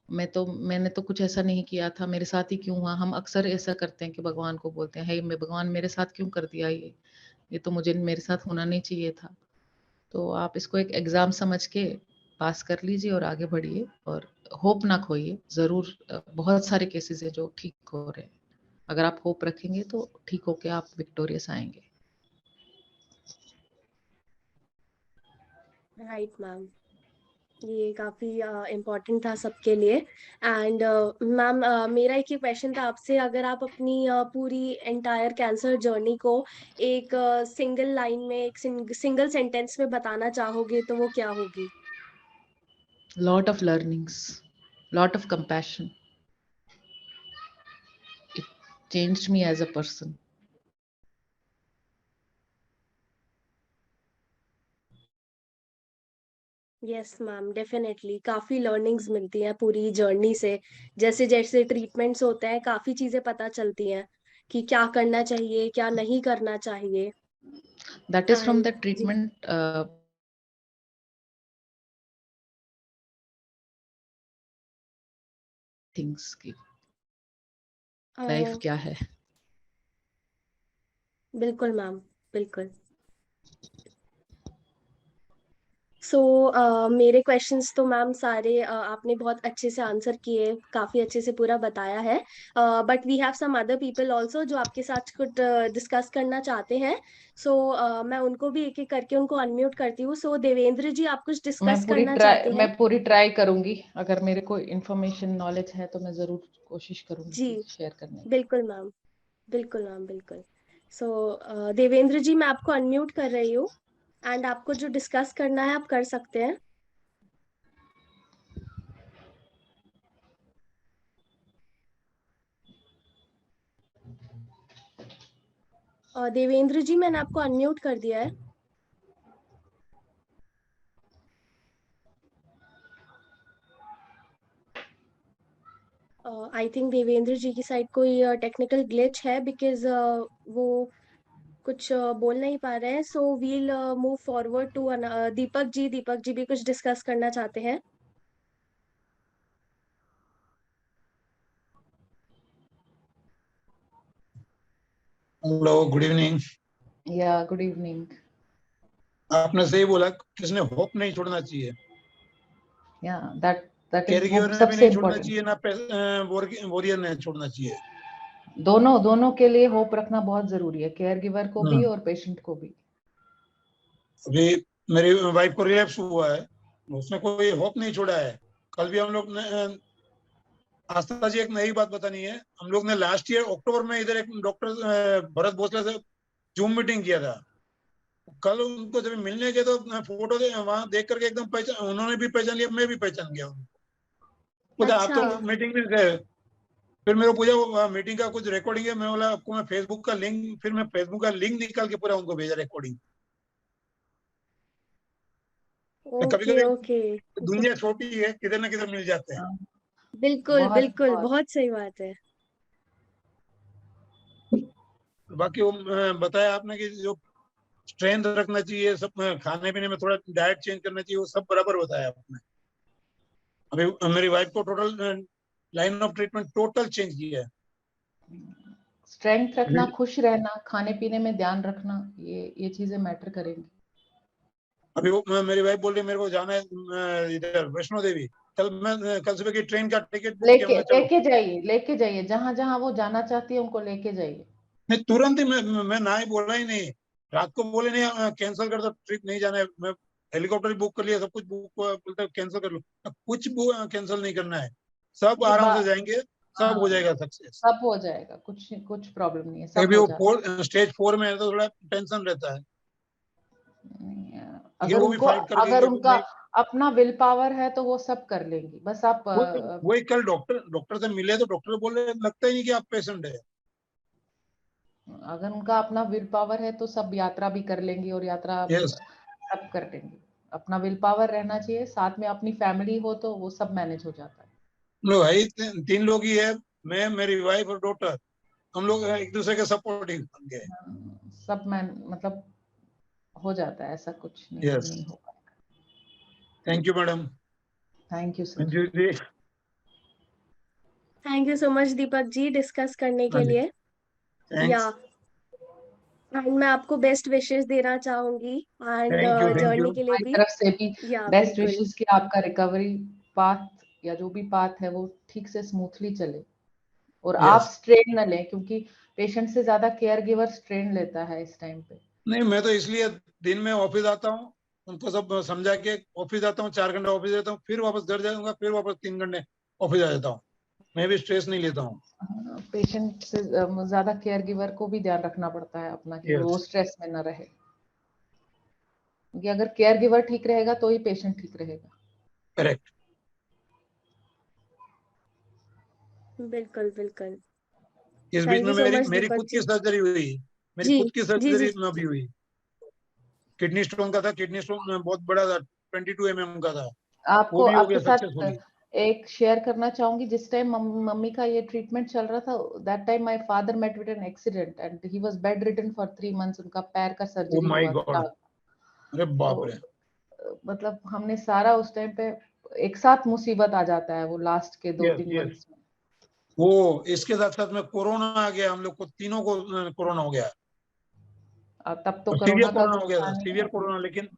मैंने तो कुछ ऐसा नहीं किया था, मेरे साथ ही क्यों हुआ। हम अक्सर ऐसा करते हैं कि भगवान को बोलते हैं, हे भगवान मेरे साथ क्यों कर दिया, ये तो मुझे मेरे साथ होना नहीं चाहिए था। तो आप इसको एक एग्जाम समझ के पास कर लीजिए और आगे बढ़िए, और होप ना खोइए। जरूर बहुत सारे केसेस है जो ठीक हो रहे हैं, अगर आप होप रखेंगे तो ठीक होके आप विक्टोरियस आएंगे। राइट मैम, ये काफी इम्पोर्टेंट था सबके लिए। एंड मैम मेरा एक ही क्वेश्चन था आपसे, अगर आप अपनी पूरी एंटायर कैंसर जर्नी को एक सिंगल लाइन में, एक सिंगल सेंटेंस में बताना चाहोगे तो वो क्या होगी? Lot of learnings, lot of compassion. It changed me as a person. Yes ma'am, definitely काफी लर्निंग्स मिलती हैं पूरी जर्नी से। जैसे जैसे ट्रीटमेंट्स होते हैं काफी चीजें पता चलती हैं कि क्या करना चाहिए, क्या नहीं करना चाहिए। That is from and the जी, treatment things की लाइफ क्या है। बिल्कुल मैम, बिल्कुल। सो मेरे क्वेश्चंस तो मैम सारे आपने बहुत अच्छे से आंसर किए, काफी अच्छे से पूरा बताया है। But we have some other people also जो आपके साथ कुछ डिस्कस करना चाहते हैं। सो मैं उनको भी एक एक करके उनको अनम्यूट करती हूँ। सो देवेंद्र जी, आप कुछ डिस्कस करना चाहते हैं? मैं पूरी ट्राई करूंगी, अगर मेरे को इंफॉर्मेशन नॉलेज है तो मैं जरूर कोशिश करूंगी जी कि शेयर करने की। बिल्कुल मैम, बिल्कुल मैम, बिल्कुल। सो देवेंद्र जी, मैं आपको अनम्यूट कर रही हूँ एंड आपको जो डिस्कस करना है आप कर सकते हैं। देवेंद्र जी, मैंने आपको अनम्यूट कर दिया है। आई थिंक देवेंद्र जी की साइड कोई टेक्निकल ग्लिच है, बिकॉज वो कुछ बोल नहीं पा रहे हैं। So we'll move forward to Deepak ji. Deepak ji भी कुछ डिस्कस करना चाहते हैं? Hello, good evening. Yeah good evening. आपने सही बोला, किसने होप नहीं छोड़ना चाहिए। Yeah that is care hope giver ने भी सबसे नहीं छोड़ना इम्पोर्टेंट। चाहिए, ना वॉरियर ने छोड़ना चाहिए। दोनों के लिए होप रखना बहुत जरूरी है, केयर गिवर को भी और पेशेंट को भी। अभी मेरी वाइफ को रिलैप्स हुआ है, उसने कोई होप नहीं छोड़ा है। कल भी हम लोग ने आस्था जी एक नई बात बतानी है। हम लोग ने लास्ट ईयर अक्टूबर में इधर एक डॉक्टर भरत भोसले से जूम मीटिंग किया था। कल उनको जब मिलने गए तो फोटो वहां देख करके एकदम पहचान, उन्होंने भी पहचान लिया, मैं भी पहचान गया उनको। बोला आप अच्छा। तो मीटिंग में गए। फिर मेरे को पूछा वो मीटिंग का कुछ रिकॉर्डिंग है, मैं बोला आपको मैं फेसबुक का लिंक, फिर मैं फेसबुक का लिंक निकाल के पूरा उनको भेजा रिकॉर्डिंग। कभी ओके, कभी ओके। दुनिया छोटी है, किधर ना किधर मिल जाते हैं। हाँ, बिल्कुल बहुत बिल्कुल, बहुत। बहुत सही बात है। बाकी वो बताया आपने कि जो स्ट्रेंथ रखना चाहिए, सब खाने पीने में थोड़ा डाइट चेंज करना चाहिए, वो सब बराबर बताया आपने। अभी मेरी वाइफ को total line of treatment total change किया है। स्ट्रेंथ रखना, अभी खुश रहना, खाने पीने में ध्यान रखना, ये चीजें मैटर करेंगी। अभी वो मेरी वाइफ बोल रही है मेरे को जाना है इधर वैष्णो देवी। कल सुबह की ट्रेन का टिकट बुक किया, लेके मैं चलो। लेके जाइए, लेके जाइए, जहां जहां वो जाना चाहती है उनको लेके जाइए। नहीं, तुरंत ही मैं ना ही बोला ही नहीं। रात को बोले नहीं कैंसिल कर दो ट्रिप, नहीं जाना है। मैं हेलीकॉप्टर बुक कर लिया, सब कुछ बुक बोलता है कैंसिल कर लो, कुछ कैंसिल नहीं करना है, सब ये आराम से जाएंगे, सब हो हाँ, जाएगा सक्सेस। सब हो जाएगा, कुछ कुछ प्रॉब्लम नहीं है, सब अभी हो वो जाता स्टेज 4 में है तो थोड़ा टेंशन रहता है, है। लेकिन अगर वो भी उनको, फाइट करके अगर कि उनका नहीं। अपना विल पावर है तो वो सब कर लेंगी, बस आप वही कल डॉक्टर से मिले तो डॉक्टर बोले लगता ही नहीं कि आप पेशेंट है। अगर उनका अपना विल पावर है तो सब यात्रा भी कर लेंगी, और यात्रा यस, सब कर लेंगी। अपना विल पावर रहना चाहिए, साथ में अपनी फैमिली हो तो वो सब मैनेज हो जाता है। हम लोग है ही 3 लोग ही है, मैं, मेरी वाइफ और डॉटर, हम लोग एक दूसरे के सपोर्टिंग बन गए। सब मैन मतलब हो जाता है, ऐसा कुछ नहीं कि यस, नहीं हो पाएगा। Thank you madam. Thank you sir. Manju ji. Thank you so much Deepak ji discuss करने के लिए। या थैंक्स। एंड मैं आपको बेस्ट विशेस देना चाहूंगी एंड थैंक यू। जर्नी के लिए हमारी भी। तरफ से भी या बेस्ट बिल्कुल विशेस कि आपका रिकवरी पाथ या जो भी पाथ है वो ठीक से स्मूथली चले, और आप यस, स्ट्रेन न लें, क्योंकि पेशेंट से ज्यादा केयर गिवर स्ट्रेन लेता है इस टाइम पे। नहीं मैं तो इसलिए दिन में ऑफिस आता हूँ, उनको सब समझा के ऑफिस आता हूँ, 4 घंटे ऑफिस रहता हूँ, फिर वापस घर जाऊंगा, फिर वापस 3 घंटे ऑफिस आ जाता हूँ। मैं भी स्ट्रेस नहीं लेता हूँ। पेशेंट से ज्यादा केयर गिवर को भी ध्यान रखना पड़ता है अपना, कि वो यस, स्ट्रेस में न रहे, क्योंकि अगर केयर गिवर ठीक रहेगा तो ही पेशेंट ठीक रहेगा। करेक्ट। बिल्कुल बिल्कुल। इस बीच थैंक में यू सो मेरी मच मेरी दीपक खुद की जी। सर्जरी हुई, मेरी जी खुद की जी जी सर्जरी में भी हुई। किडनी स्टोन का था, किडनी स्टोन बहुत बड़ा था, 22 mm का था, वो आपको भी हो आपके गया साथ सक्सेसफुली। एक शेयर करना चाहूंगी, जिस टाइम मम्मी का ये ट्रीटमेंट चल रहा था, that time my father met with an accident and he was bedridden for 3 months। उनका पैर का ओ सर्जरी माय हुआ था। गॉड, अरे तो बाप रे। मतलब हमने सारा उस टाइम पे एक साथ मुसीबत आ जाता है वो लास्ट के यस 2-3 यस, मंथ्स में। वो इसके साथ साथ में कोरोना आ गया, हम लोग को तीनों को कोरोना हो गया, तब तो और सीवियर कोरोना का कोरोना हो कुछ गया था था, नहीं। Severe corona. लेकिन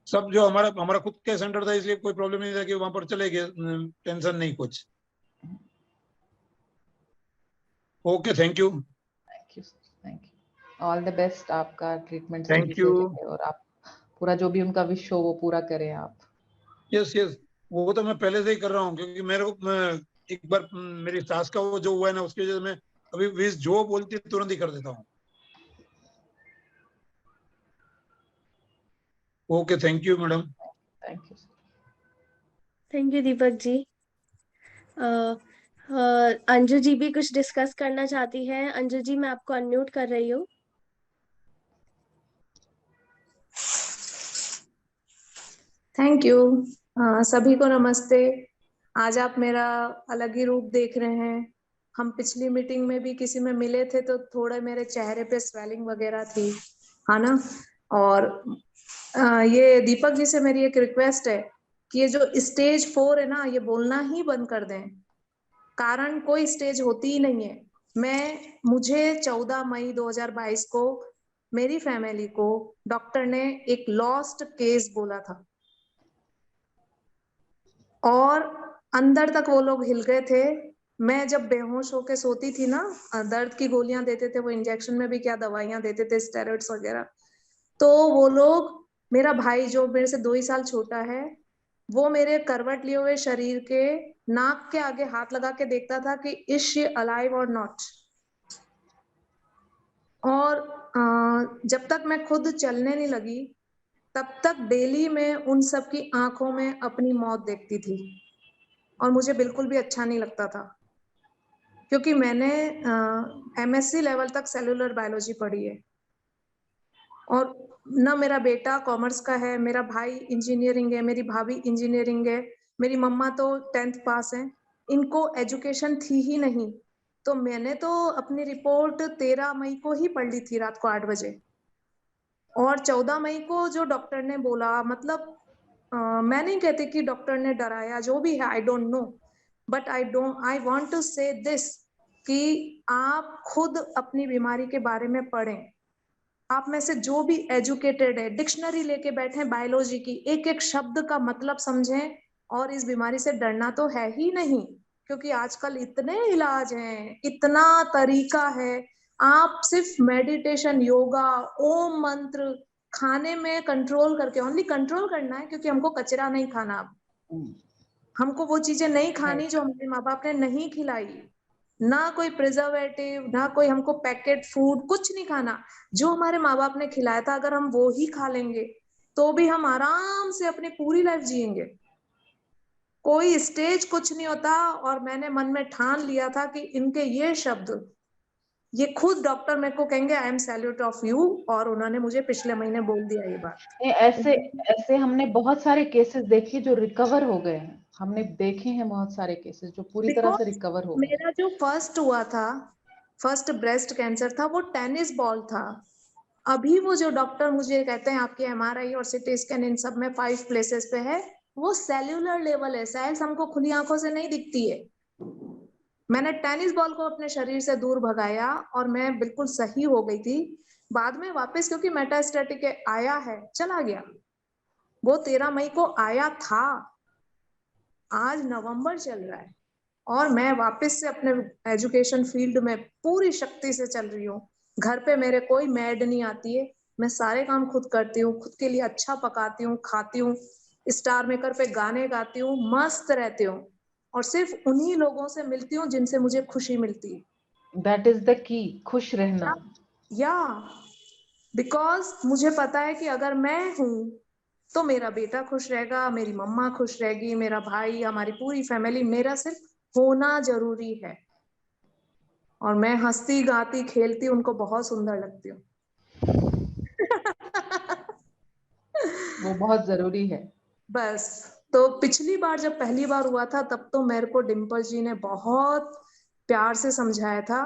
सब जो हमारा हमारा खुद के सेंटर था, इसलिए कोई प्रॉब्लम नहीं था कि वहां पर चले गए, टेंशन नहीं कुछ। Okay, thank you. Thank you thank you, all the best, आपका ट्रीटमेंट सही थैंक से यू। रहे और आप पूरा जो भी उनका विश हो वो पूरा करें आप। यस यस, वो तो मैं पहले से ही कर रहा हूँ, क्योंकि मेरे को एक बार मेरी सास का वो जो हुआ है ना, उसकी वजह से मैं अभी विश जो बोलती है तुरंत ही कर देता हूँ। Okay, thank you madam. Thank you. Thank you Deepak ji. Uh, Anju ji भी कुछ डिस्कस करना चाहती है। अंजू जी मैं आपको अनम्यूट कर रही हूँ। Thank you. सभी को नमस्ते। आज आप मेरा अलग ही रूप देख रहे हैं। हम पिछली मीटिंग में भी किसी में मिले थे तो थोड़ा मेरे चेहरे पे स्वेलिंग वगैरह थी, है ना। और ये दीपक जी से मेरी एक रिक्वेस्ट है कि ये जो स्टेज 4 है ना, ये बोलना ही बंद कर दें। कारण कोई स्टेज होती ही नहीं है। मुझे 14 मई 2022 को मेरी फैमिली को डॉक्टर ने एक लॉस्ट केस बोला था, और अंदर तक वो लोग हिल गए थे। मैं जब बेहोश होके सोती थी ना, दर्द की गोलियां देते थे, वो इंजेक्शन में भी क्या दवाइयां देते थे, स्टेरॉइड्स वगैरह। तो वो लोग, मेरा भाई जो मेरे से 2 ही साल छोटा है, वो मेरे करवट लिए हुए शरीर के नाक के आगे हाथ लगा के देखता था कि इज शी अलाइव और नॉट। और जब तक मैं खुद चलने नहीं लगी तब तक डेली में उन सब की आंखों में अपनी मौत देखती थी, और मुझे बिल्कुल भी अच्छा नहीं लगता था, क्योंकि मैंने MSc लेवल तक सेलुलर बायोलॉजी पढ़ी है, और न मेरा बेटा कॉमर्स का है, मेरा भाई इंजीनियरिंग है, मेरी भाभी इंजीनियरिंग है, मेरी मम्मा तो 10th पास है। इनको एजुकेशन थी ही नहीं। तो मैंने तो अपनी रिपोर्ट 13 मई को ही पढ़ ली थी रात को 8 बजे, और 14 मई को जो डॉक्टर ने बोला, मतलब मैं नहीं कहती कि डॉक्टर ने डराया, जो भी है I don't know, but I want to say this कि आप खुद अपनी बीमारी के बारे में पढ़ें। आप में से जो भी एजुकेटेड है, डिक्शनरी लेके बैठे बायोलॉजी की, एक एक शब्द का मतलब समझें, और इस बीमारी से डरना तो है ही नहीं, क्योंकि आजकल इतने इलाज हैं, इतना तरीका है। आप सिर्फ मेडिटेशन, योगा, ओम मंत्र, खाने में कंट्रोल करके, ओनली कंट्रोल करना है, क्योंकि हमको कचरा नहीं खाना अब, हमको वो चीजें नहीं खानी जो हमारे माँ बाप ने नहीं खिलाई, ना कोई प्रिजर्वेटिव, ना कोई हमको पैकेट फूड, कुछ नहीं खाना। जो हमारे माँ बाप ने खिलाया था अगर हम वो ही खा लेंगे तो भी हम आराम से अपनी पूरी लाइफ जिएंगे, कोई स्टेज कुछ नहीं होता। और मैंने मन में ठान लिया था कि इनके ये शब्द, ये खुद डॉक्टर मेरे को कहेंगे I am salute of you, और उन्होंने मुझे पिछले महीने बोल दिया ये बात। ऐसे ऐसे हमने बहुत सारे केसेस देखे जो रिकवर हो गए हैं, हमने देखे हैं बहुत सारे केसेस जो पूरी तरह से रिकवर हो गए। मेरा जो फर्स्ट हुआ था, फर्स्ट ब्रेस्ट कैंसर था, वो टेनिस बॉल था। अभी वो जो डॉक्टर मुझे कहते हैं आपकी MRI और CT स्कैन इन सब में 5 प्लेसेस पे है, वो सेल्यूलर लेवल है, सेल्स हमको खुली आंखों से नहीं दिखती है। मैंने टेनिस बॉल को अपने शरीर से दूर भगाया और मैं बिल्कुल सही हो गई थी। बाद में वापस, क्योंकि मेटास्टैटिक आया है, चला गया, वो 13 मई को आया था, आज नवंबर चल रहा है और मैं वापस से अपने एजुकेशन फील्ड में पूरी शक्ति से चल रही हूँ। घर पे मेरे कोई मैड नहीं आती है, मैं सारे काम खुद करती हूँ, खुद के लिए अच्छा पकाती हूँ, खाती हूँ, स्टार मेकर पे गाने गाती हूँ, मस्त रहती हूँ और सिर्फ उन्हीं लोगों से मिलती हूँ जिनसे मुझे खुशी मिलती है। दैट इज द की, खुश रहना। या बिकॉज मुझे पता है कि अगर मैं हूँ तो मेरा बेटा खुश रहेगा, मेरी मम्मा खुश रहेगी, मेरा भाई, हमारी पूरी फैमिली, मेरा सिर्फ होना जरूरी है। और मैं हंसती गाती खेलती उनको बहुत सुंदर लगती हूँ। वो बहुत जरूरी है। बस, तो पिछली बार जब पहली बार हुआ था तब तो मेरे को डिम्पल जी ने बहुत प्यार से समझाया था।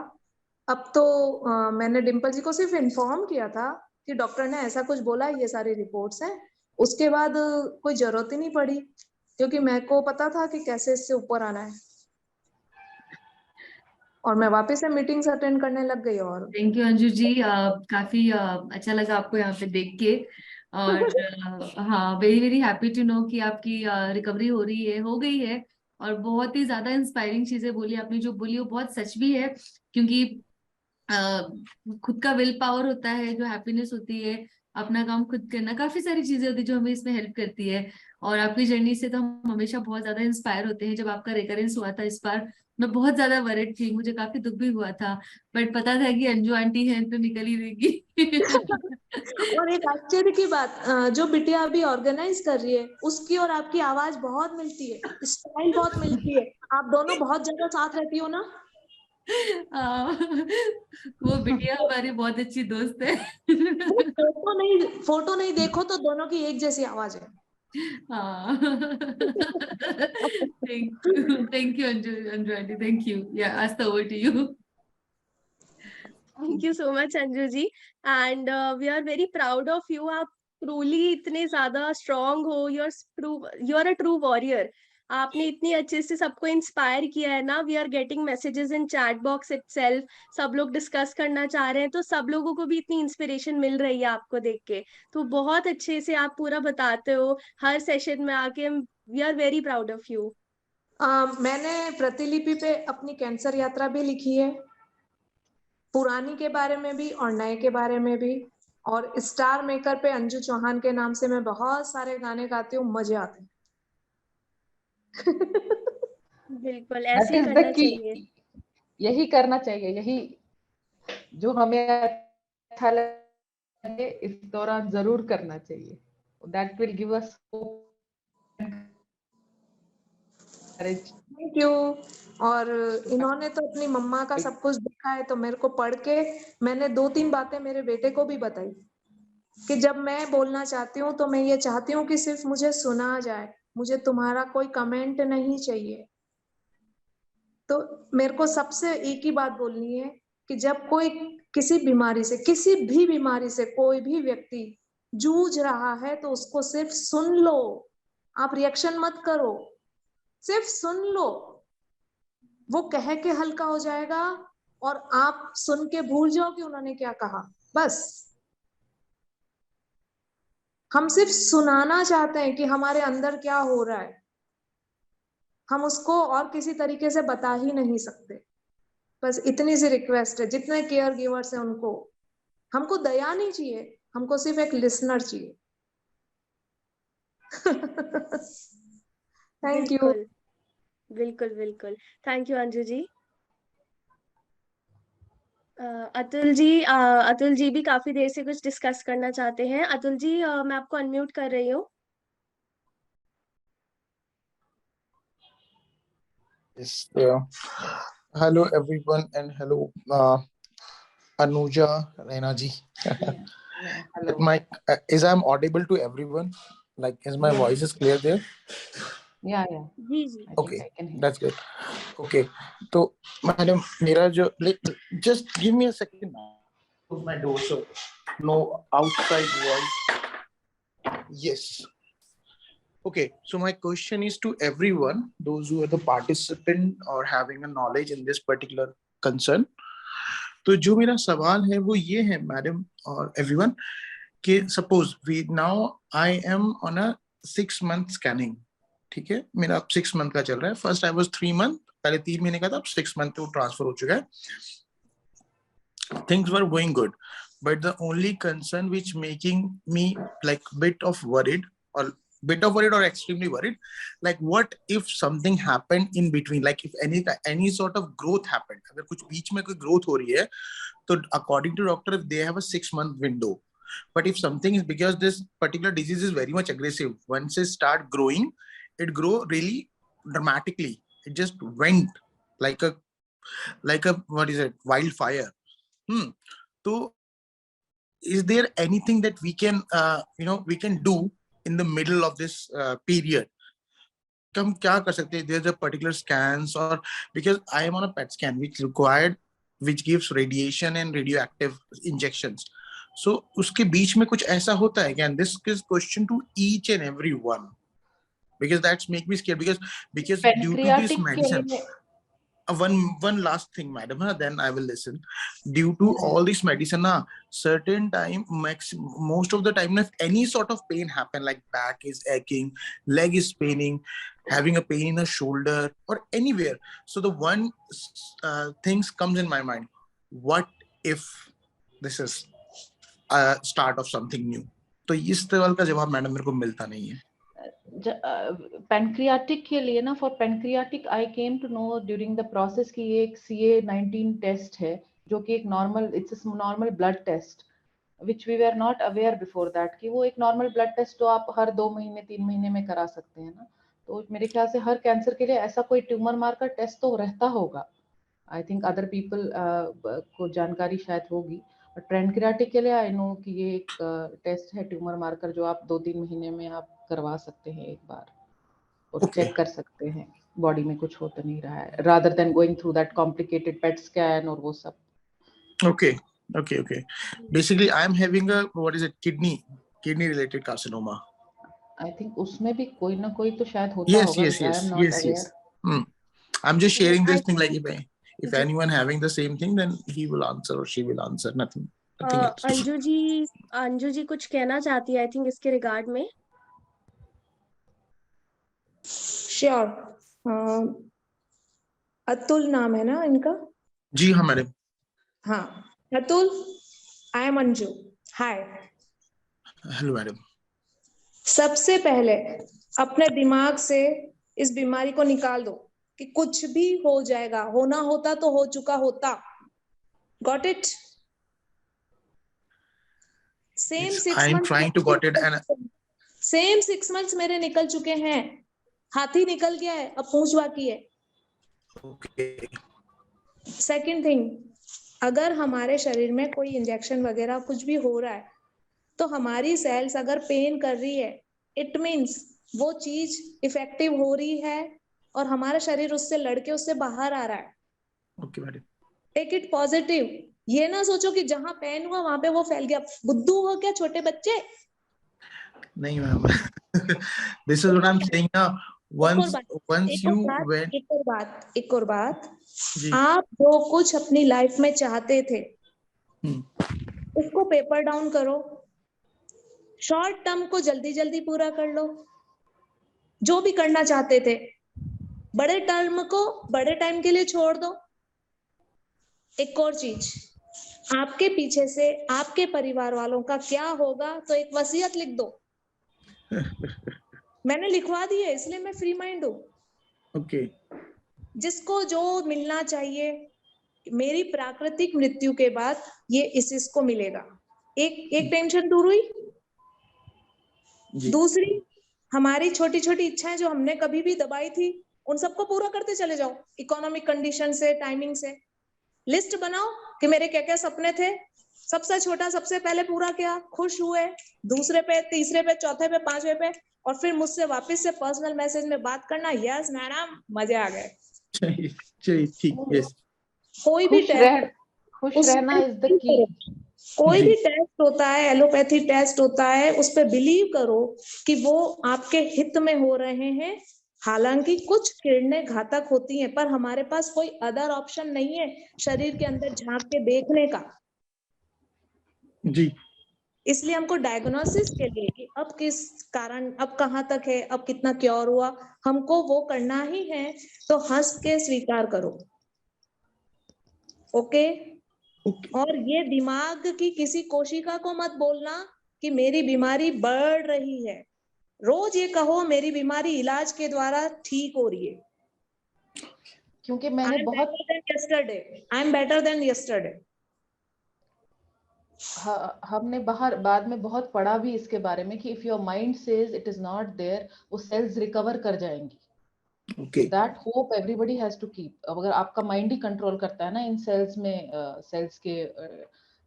अब तो मैंने डिम्पल जी को सिर्फ इन्फॉर्म किया था कि डॉक्टर ने ऐसा कुछ बोला, ये सारी रिपोर्ट्स हैं। उसके बाद कोई जरूरत ही नहीं पड़ी, क्योंकि मेरे को पता था कि कैसे इससे ऊपर आना है। और मैं वापस से मीटिंग्स अटेंड करने लग गई। और थैंक यू अंजू जी, काफी अच्छा लगा आपको यहाँ पे देख के। और हाँ, very very happy to know कि आपकी रिकवरी हो रही है, हो गई है। और बहुत ही ज्यादा इंस्पायरिंग चीजें बोली आपने, जो बोली वो बहुत सच भी है, क्योंकि खुद का विल पावर होता है, जो हैप्पीनेस होती है, अपना काम खुद करना, काफी सारी चीजें होती है जो हमें इसमें हेल्प करती है। और आपकी जर्नी से तो हम हमेशा बहुत ज्यादा इंस्पायर होते हैं। जब आपका रिकरेंस हुआ था इस बार, मैं बहुत ज्यादा वरिड थी, मुझे काफी दुख भी हुआ था, बट पता था कि अंजू आंटी है तो निकल ही देगी। और एक आश्चर्य की बात, जो बिटिया अभी ऑर्गेनाइज कर रही है उसकी और आपकी आवाज बहुत मिलती है, स्टाइल बहुत मिलती है, आप दोनों बहुत ज्यादा साथ रहती हो ना। वो बिटिया हमारी बहुत अच्छी दोस्त है। फोटो नहीं देखो तो दोनों की एक जैसी आवाज है। हाँ। Thank you Anju, Anju aunty, thank you. Yeah Aastha, over to you. Thank you so much Anju ji, and we are very proud of you. आप ट्रूली इतने ज्यादा स्ट्रांग हो, you are a true warrior. आपने इतनी अच्छे से सबको इंस्पायर किया है ना। We are getting messages in chat box itself, सब लोग डिस्कस करना चाह रहे हैं, तो सब लोगों को भी इतनी इंस्पिरेशन मिल रही है आपको देख के। तो बहुत अच्छे से आप पूरा बताते हो हर सेशन में आके। We are very proud of you. मैंने प्रतिलिपि पे अपनी कैंसर यात्रा भी लिखी है, पुरानी के बारे में भी और नए के बारे में भी। और स्टार मेकर पे अंजू चौहान के नाम से मैं बहुत सारे गाने गाती हूँ, मजे आते हैं। बिल्कुल दैट ऐसे ही इज द करना की, चाहिए। यही करना चाहिए, यही जो हमें अच्छा लगे इस दौरान जरूर करना चाहिए। That will give us courage. Thank you. और इन्होंने तो अपनी मम्मा का सब कुछ देखा है, तो मेरे को पढ़ के मैंने 2-3 बातें मेरे बेटे को भी बताई कि जब मैं बोलना चाहती हूँ तो मैं ये चाहती हूँ कि सिर्फ मुझे सुना जाए, मुझे तुम्हारा कोई कमेंट नहीं चाहिए। तो मेरे को सबसे एक ही बात बोलनी है कि जब कोई किसी बीमारी से, किसी भी बीमारी से कोई भी व्यक्ति जूझ रहा है तो उसको सिर्फ सुन लो, आप रिएक्शन मत करो, सिर्फ सुन लो, वो कह के हल्का हो जाएगा और आप सुन के भूल जाओ कि उन्होंने क्या कहा। बस हम सिर्फ सुनाना चाहते हैं कि हमारे अंदर क्या हो रहा है, हम उसको और किसी तरीके से बता ही नहीं सकते। बस इतनी सी रिक्वेस्ट है, जितने केयर गिवर्स हैं उनको, हमको दया नहीं चाहिए, हमको सिर्फ एक लिसनर चाहिए। Thank you. बिल्कुल बिल्कुल बिल्कुल, थैंक यू अंजू जी। अतुल जी भी काफी देर से कुछ डिस्कस करना चाहते हैं। अतुल जी, मैं आपको अनम्यूट कर रही हूँ। Yes. Hello everyone and hello Anuja, Raina ji. Yeah, hello. Is I'm audible to everyone? Like, is my Yeah. voice is clear there? Yeah, ji ji. I think Okay, I can hear. that's good. Okay, so madam, मेरा जो just give me a second now. Close my door so no outside voice. Yes. Okay, so my question is to everyone, those who are the participant or having a knowledge in this particular concern. तो जो मेरा सवाल है वो ये है madam और everyone कि suppose we now I am on a 6 month scanning, ठीक है, मेरा अब 6 month का चल रहा है। फर्स्ट आई वाज 3 month, पहले 3 महीने का था, अब 6 month तो ट्रांसफर हो चुका है। Things were going good, but the only concern which making me like bit of worried or extremely worried, like what if something happened in between, like if any sort of growth happened, अगर कुछ बीच में कोई growth हो रही है तो according to doctor if they have a 6 month window, but if something is, because this particular disease is very much aggressive, once it start growing it grow really dramatically, it just went like a what is it, wildfire. So is there anything that we can we can do in the middle of this period? हम क्या कर सकते हैं? There's a particular scans or because I am on a PET scan which gives radiation and radioactive injections. So उसके बीच में कुछ ऐसा होता है क्या? And this is question to each and every one because that's make me scared because due to this medicine. One last thing, madam, then I will listen. Due to all this medicine, certain time, most of the time, if any sort of pain happen, like back is aching, leg is paining, having a pain in the shoulder or anywhere, so the one things comes in my mind: what if this is a start of something new? तो इस सवाल का जवाब madam मेरे को मिलता नहीं है। पैनक्रियाटिक के लिए ना, for pancreatic I came to know during the process की ये एक CA-19 टेस्ट है जो कि एक normal, it's a normal blood test which we were not aware before that कि वो एक नॉर्मल ब्लड टेस्ट तो आप हर 2 महीने 3 महीने में करा सकते हैं ना। तो मेरे ख्याल से हर कैंसर के लिए ऐसा कोई ट्यूमर मार्कर टेस्ट तो रहता होगा। आई थिंक अदर पीपल को जानकारी शायद होगी, बट पैनक्रियाटिक के लिए आई नो कि ये एक टेस्ट है, ट्यूमर मार्कर, जो आप 2-3 महीने में आप करवा सकते हैं एक बार और चेक कर सकते हैं बॉडी में कुछ हो तो नहीं रहा है, rather than going through that complicated PET scan और वो सब। Okay. Basically, I am having a kidney related carcinoma. I think उसमें भी कोई ना कोई तो शायद होता होगा। Yes. I'm just sharing this thing, like if anyone having the same thing, then he will answer or she will answer. Nothing else. Anju ji कुछ कहना चाहती है आई थिंक इसके रिगार्ड में। श्योर। अतुल नाम है ना इनका? जी हाँ मैडम। हाँ Atul, I am Anju. Hi. Hello madam. सबसे पहले अपने दिमाग से इस बीमारी को निकाल दो कि कुछ भी हो जाएगा, होना होता तो हो चुका होता। Got it? Same 6 months trying to got it and same 6 months मेरे निकल चुके हैं, हाथी निकल गया है, अब पूंछ बाकी है। Okay. सेकेंड थिंग, अगर हमारे शरीर में कोई इंजेक्शन वगैरह कुछ भी हो रहा है तो हमारी सेल्स अगर पेन कर रही है, इट मीन्स वो चीज इफेक्टिव हो रही है और हमारा शरीर उससे लड़के उससे बाहर आ रहा है। Okay madam. Take it positive. ये ना सोचो कि जहां पेन हुआ वहां पे वो फैल गया। बुद्धू हो क्या छोटे बच्चे? नहीं ma'am. This is what I am saying ना। एक और बात, आप जो कुछ अपनी लाइफ में चाहते थे उसको पेपर डाउन करो, शॉर्ट टर्म को जल्दी पूरा कर लो, जो भी करना चाहते थे। बड़े टर्म को बड़े टाइम के लिए छोड़ दो। एक और चीज, आपके पीछे से आपके परिवार वालों का क्या होगा, तो एक वसीयत लिख दो। मैंने लिखवा दी है, इसलिए मैं फ्री माइंड हूँ। ओके जिसको जो मिलना चाहिए, मेरी प्राकृतिक मृत्यु के बाद ये इसको मिलेगा। एक टेंशन दूर हुई। जी दूसरी, हमारी छोटी छोटी इच्छाएं जो हमने कभी भी दबाई थी, उन सबको पूरा करते चले जाओ। इकोनॉमिक कंडीशन से, टाइमिंग से लिस्ट बनाओ कि मेरे क्या क्या सपने थे, सबसे छोटा सबसे पहले पूरा किया, खुश हुए, दूसरे पे, तीसरे पे, चौथे पे, पांचवे पे, और फिर मुझसे वापस से पर्सनल मैसेज में बात करना, यस मैडम मजे आ गए। चलिए चलिए ठीक, यस। कोई भी टेस्ट, खुश रहना इज द की। कोई जी भी टेस्ट होता है, एलोपैथी टेस्ट होता है, उस पर बिलीव करो कि वो आपके हित में हो रहे हैं। हालांकि कुछ किरणें घातक होती हैं, पर हमारे पास कोई अदर ऑप्शन नहीं है शरीर के अंदर झांक के देखने का। जी इसलिए हमको डायग्नोसिस के लिए कि अब किस कारण, अब कहाँ तक है, अब कितना क्योर हुआ, हमको वो करना ही है। तो हंस के स्वीकार करो। ओके। ओके और ये दिमाग की किसी कोशिका को मत बोलना कि मेरी बीमारी बढ़ रही है। रोज ये कहो मेरी बीमारी इलाज के द्वारा ठीक हो रही है। क्योंकि मैंने बहुत I am better than yesterday. हमने बाहर बाद में बहुत पढ़ा भी इसके बारे में कि if your mind says it is not there, वो सेल्स रिकवर कर जाएंगी। Okay that hope everybody has to keep. अगर आपका माइंड ही कंट्रोल करता है ना इन सेल्स में, सेल्स के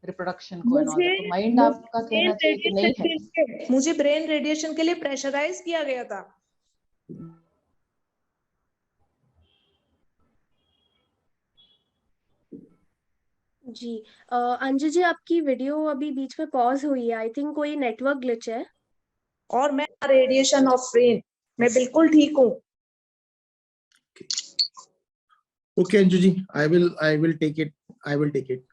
रिप्रोडक्शन को एंड ऑल दैट, तो माइंड आपका कहना चाहिए कि नहीं है। मुझे ब्रेन रेडिएशन के लिए प्रेशराइज किया गया था। जी अंजू जी, आपकी वीडियो अभी बीच में पॉज हुई है, आई थिंक कोई नेटवर्क ग्लिच है। और मैं रेडिएशन ऑफ ब्रेन, मैं बिल्कुल ठीक हूँ। Okay Anju ji, I will take it.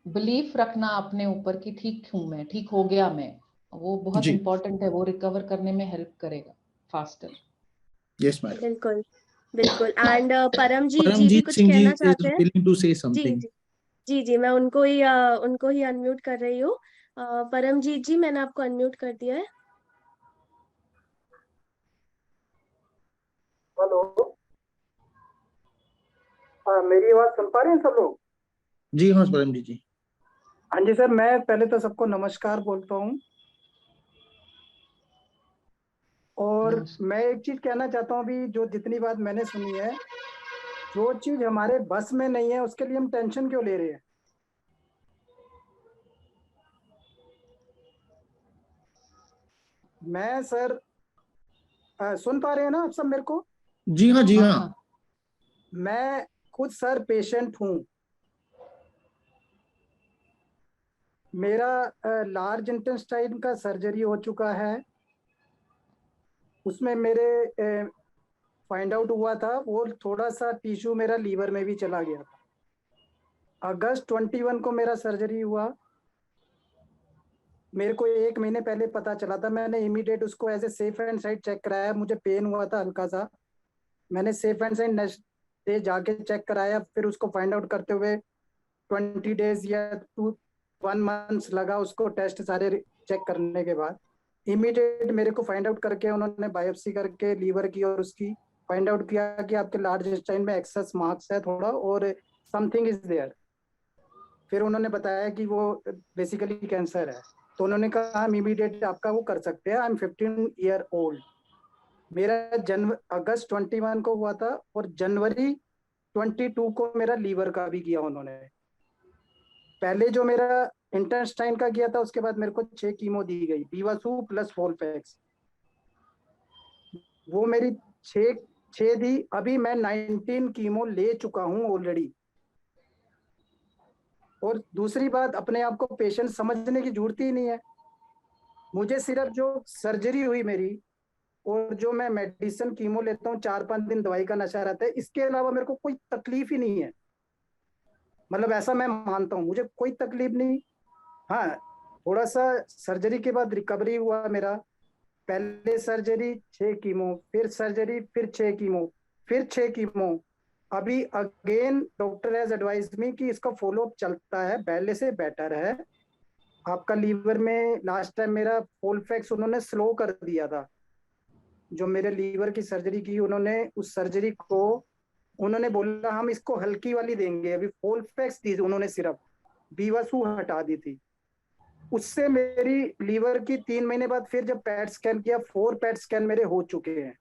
Belief रखना अपने ऊपर कि ठीक हूं मैं, ठीक हो गया मैं, वो बहुत इंपॉर्टेंट है। वो रिकवर करने में हेल्प करेगा फास्टर। Yes madam. बिल्कुल बिल्कुल। एंड परमजीत जी भी परमजीत कुछ सिंह जी कहना इज चाहते हैं। विलिंग टू से जी समथिंग। जी जी जी, मैं उनको ही अनम्यूट कर रही हूँ। परमजीत जी, मैंने आपको अनम्यूट कर दिया है। हेलो, मेरी आवाज सुन पा रहे हैं सब लोग? जी हाँ परमजीत जी। हाँ जी सर, मैं पहले तो सबको नमस्कार बोलता हूँ। और मैं एक चीज कहना चाहता हूँ, अभी जो जितनी बात मैंने सुनी है, जो चीज हमारे बस में नहीं है उसके लिए हम टेंशन क्यों ले रहे हैं? मैं सर, सुन पा रहे हैं ना आप सब मेरे को? जी हाँ जी हाँ। मैं खुद सर पेशेंट हूँ। मेरा लार्ज इंटेस्टाइन का सर्जरी हो चुका है। उसमें मेरे फाइंड आउट हुआ था, वो थोड़ा सा टिश्यू मेरा लीवर में भी चला गया था। अगस्त 21 को मेरा सर्जरी हुआ। मेरे को 1 महीने पहले पता चला था। मैंने इमीडिएट उसको as a safe and side check कराया। मुझे पेन हुआ था हल्का सा, मैंने safe and side next day जाके चेक कराया। फिर उसको फाइंड आउट करते हुए 20 डेज या 1 मंथ लगा उसको, टेस्ट सारे चेक करने के बाद। इमीडिएट मेरे को फाइंड आउट करके उन्होंने बायोप्सी करके लीवर की और उसकी फाइंड आउट किया कि आपके लार्ज इंटेस्टाइन में एक्सेस मार्क्स है थोड़ा और समथिंग इज देयर। फिर उन्होंने बताया कि वो बेसिकली कैंसर है। तो उन्होंने कहा हम इमीडिएट आपका वो कर सकते हैं। I am 15 year old. मेरा अगस्त 21 को हुआ था और जनवरी 22 को मेरा लीवर का भी किया उन्होंने। पहले जो मेरा इंटेस्टाइन का किया था, उसके बाद मेरे को 6 कीमो दी गई, बीवासू प्लस फोलफैक्स। वो मेरी 6 दी। अभी मैं 19 कीमो ले चुका हूँ ऑलरेडी। और दूसरी बात, अपने आप को पेशेंट समझने की जरूरत ही नहीं है। मुझे सिर्फ जो सर्जरी हुई मेरी और जो मैं मेडिसिन कीमो लेता हूँ, 4-5 दिन दवाई का नशा रहता है, इसके अलावा मेरे को कोई तकलीफ ही नहीं है। मतलब ऐसा मैं मानता हूँ, मुझे कोई तकलीफ नहीं। हाँ, थोड़ा सा सर्जरी के बाद रिकवरी हुआ मेरा। पहले सर्जरी 6 कीमो, फिर सर्जरी, फिर 6 कीमो, फिर 6 कीमो, अभी अगेन डॉक्टर हैज एडवाइज्ड मी कि इसका फॉलोअप चलता है, पहले से बेटर है। आपका लीवर में लास्ट टाइम मेरा फोलफैक्स उन्होंने स्लो कर दिया था, जो मेरे लीवर की सर्जरी की उन्होंने, उस सर्जरी को उन्होंने बोला हम इसको हल्की वाली देंगे, अभी फोलफैक्स दी उन्होंने, सिर्फ बीवासू हटा दी थी। उससे मेरी लीवर की 3 महीने बाद फिर जब पैट स्कैन किया, 4 पैट स्कैन मेरे हो चुके हैं।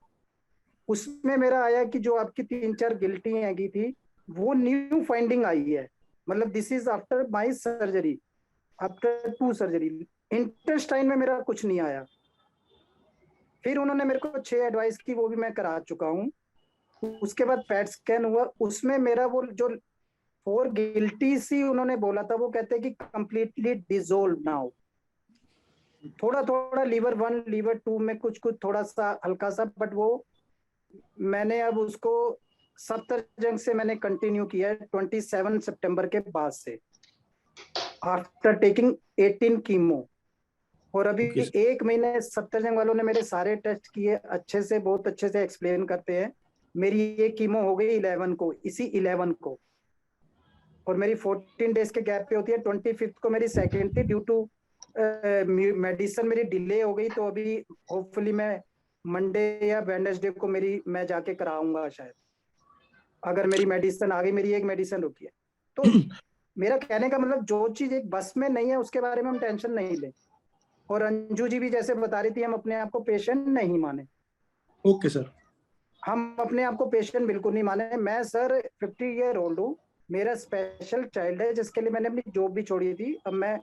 उसमें मेरा आया कि जो आपकी 3-4 गिल्टी हैगी थी वो न्यू फाइंडिंग आई है। मतलब this is after my surgery, after 2 surgery. Intestine में मेरा कुछ नहीं आया। फिर उन्होंने मेरे को 6 एडवाइस की, वो भी मैं करा चुका हूँ। उसके बाद पैट स्कैन हुआ, उसमें मेरा वो जो 4 गिल्टी सी उन्होंने बोला था, वो कहते हैं कि कंप्लीटली डिसोल्व नाउ। थोड़ा थोड़ा लीवर 1 लीवर 2 में कुछ कुछ थोड़ा सा हल्का सा, बट वो मैंने अब उसको सफ्दरजंग से मैंने कंटिन्यू किया है 27 सितंबर के बाद से, आफ्टर टेकिंग 18 कीमो। और अभी 1 महीने सफ्दरजंग वालों ने मेरे सारे टेस्ट किए अच्छे से, बहुत अच्छे से एक्सप्लेन करते हैं। मेरी ये कीमो हो गई 11 को, इसी 11 को, और मेरी 14 डेज के गैप पे होती है। 25 को मेरी सेकेंड थी, ड्यू टू मेडिसिन मेरी डिले हो गई। तो अभी होपफुली मैं मंडे या वेडनेसडे को मैं जाके कराऊंगा शायद, अगर मेरी मेडिसिन आ गई। मेरी एक मेडिसिन रुकी है। तो मेरा कहने का मतलब, जो चीज एक बस में नहीं है उसके बारे में हम टेंशन नहीं लें। और अंजू जी भी जैसे बता रही थी, हम अपने आप को पेशेंट नहीं माने। Okay sir. हम अपने आप को पेशेंट बिल्कुल नहीं माने। मैं सर 50 ईयर ओल्ड हूँ, मेरा स्पेशल चाइल्ड है जिसके लिए मैंने अपनी जॉब भी छोड़ी थी। अब मैं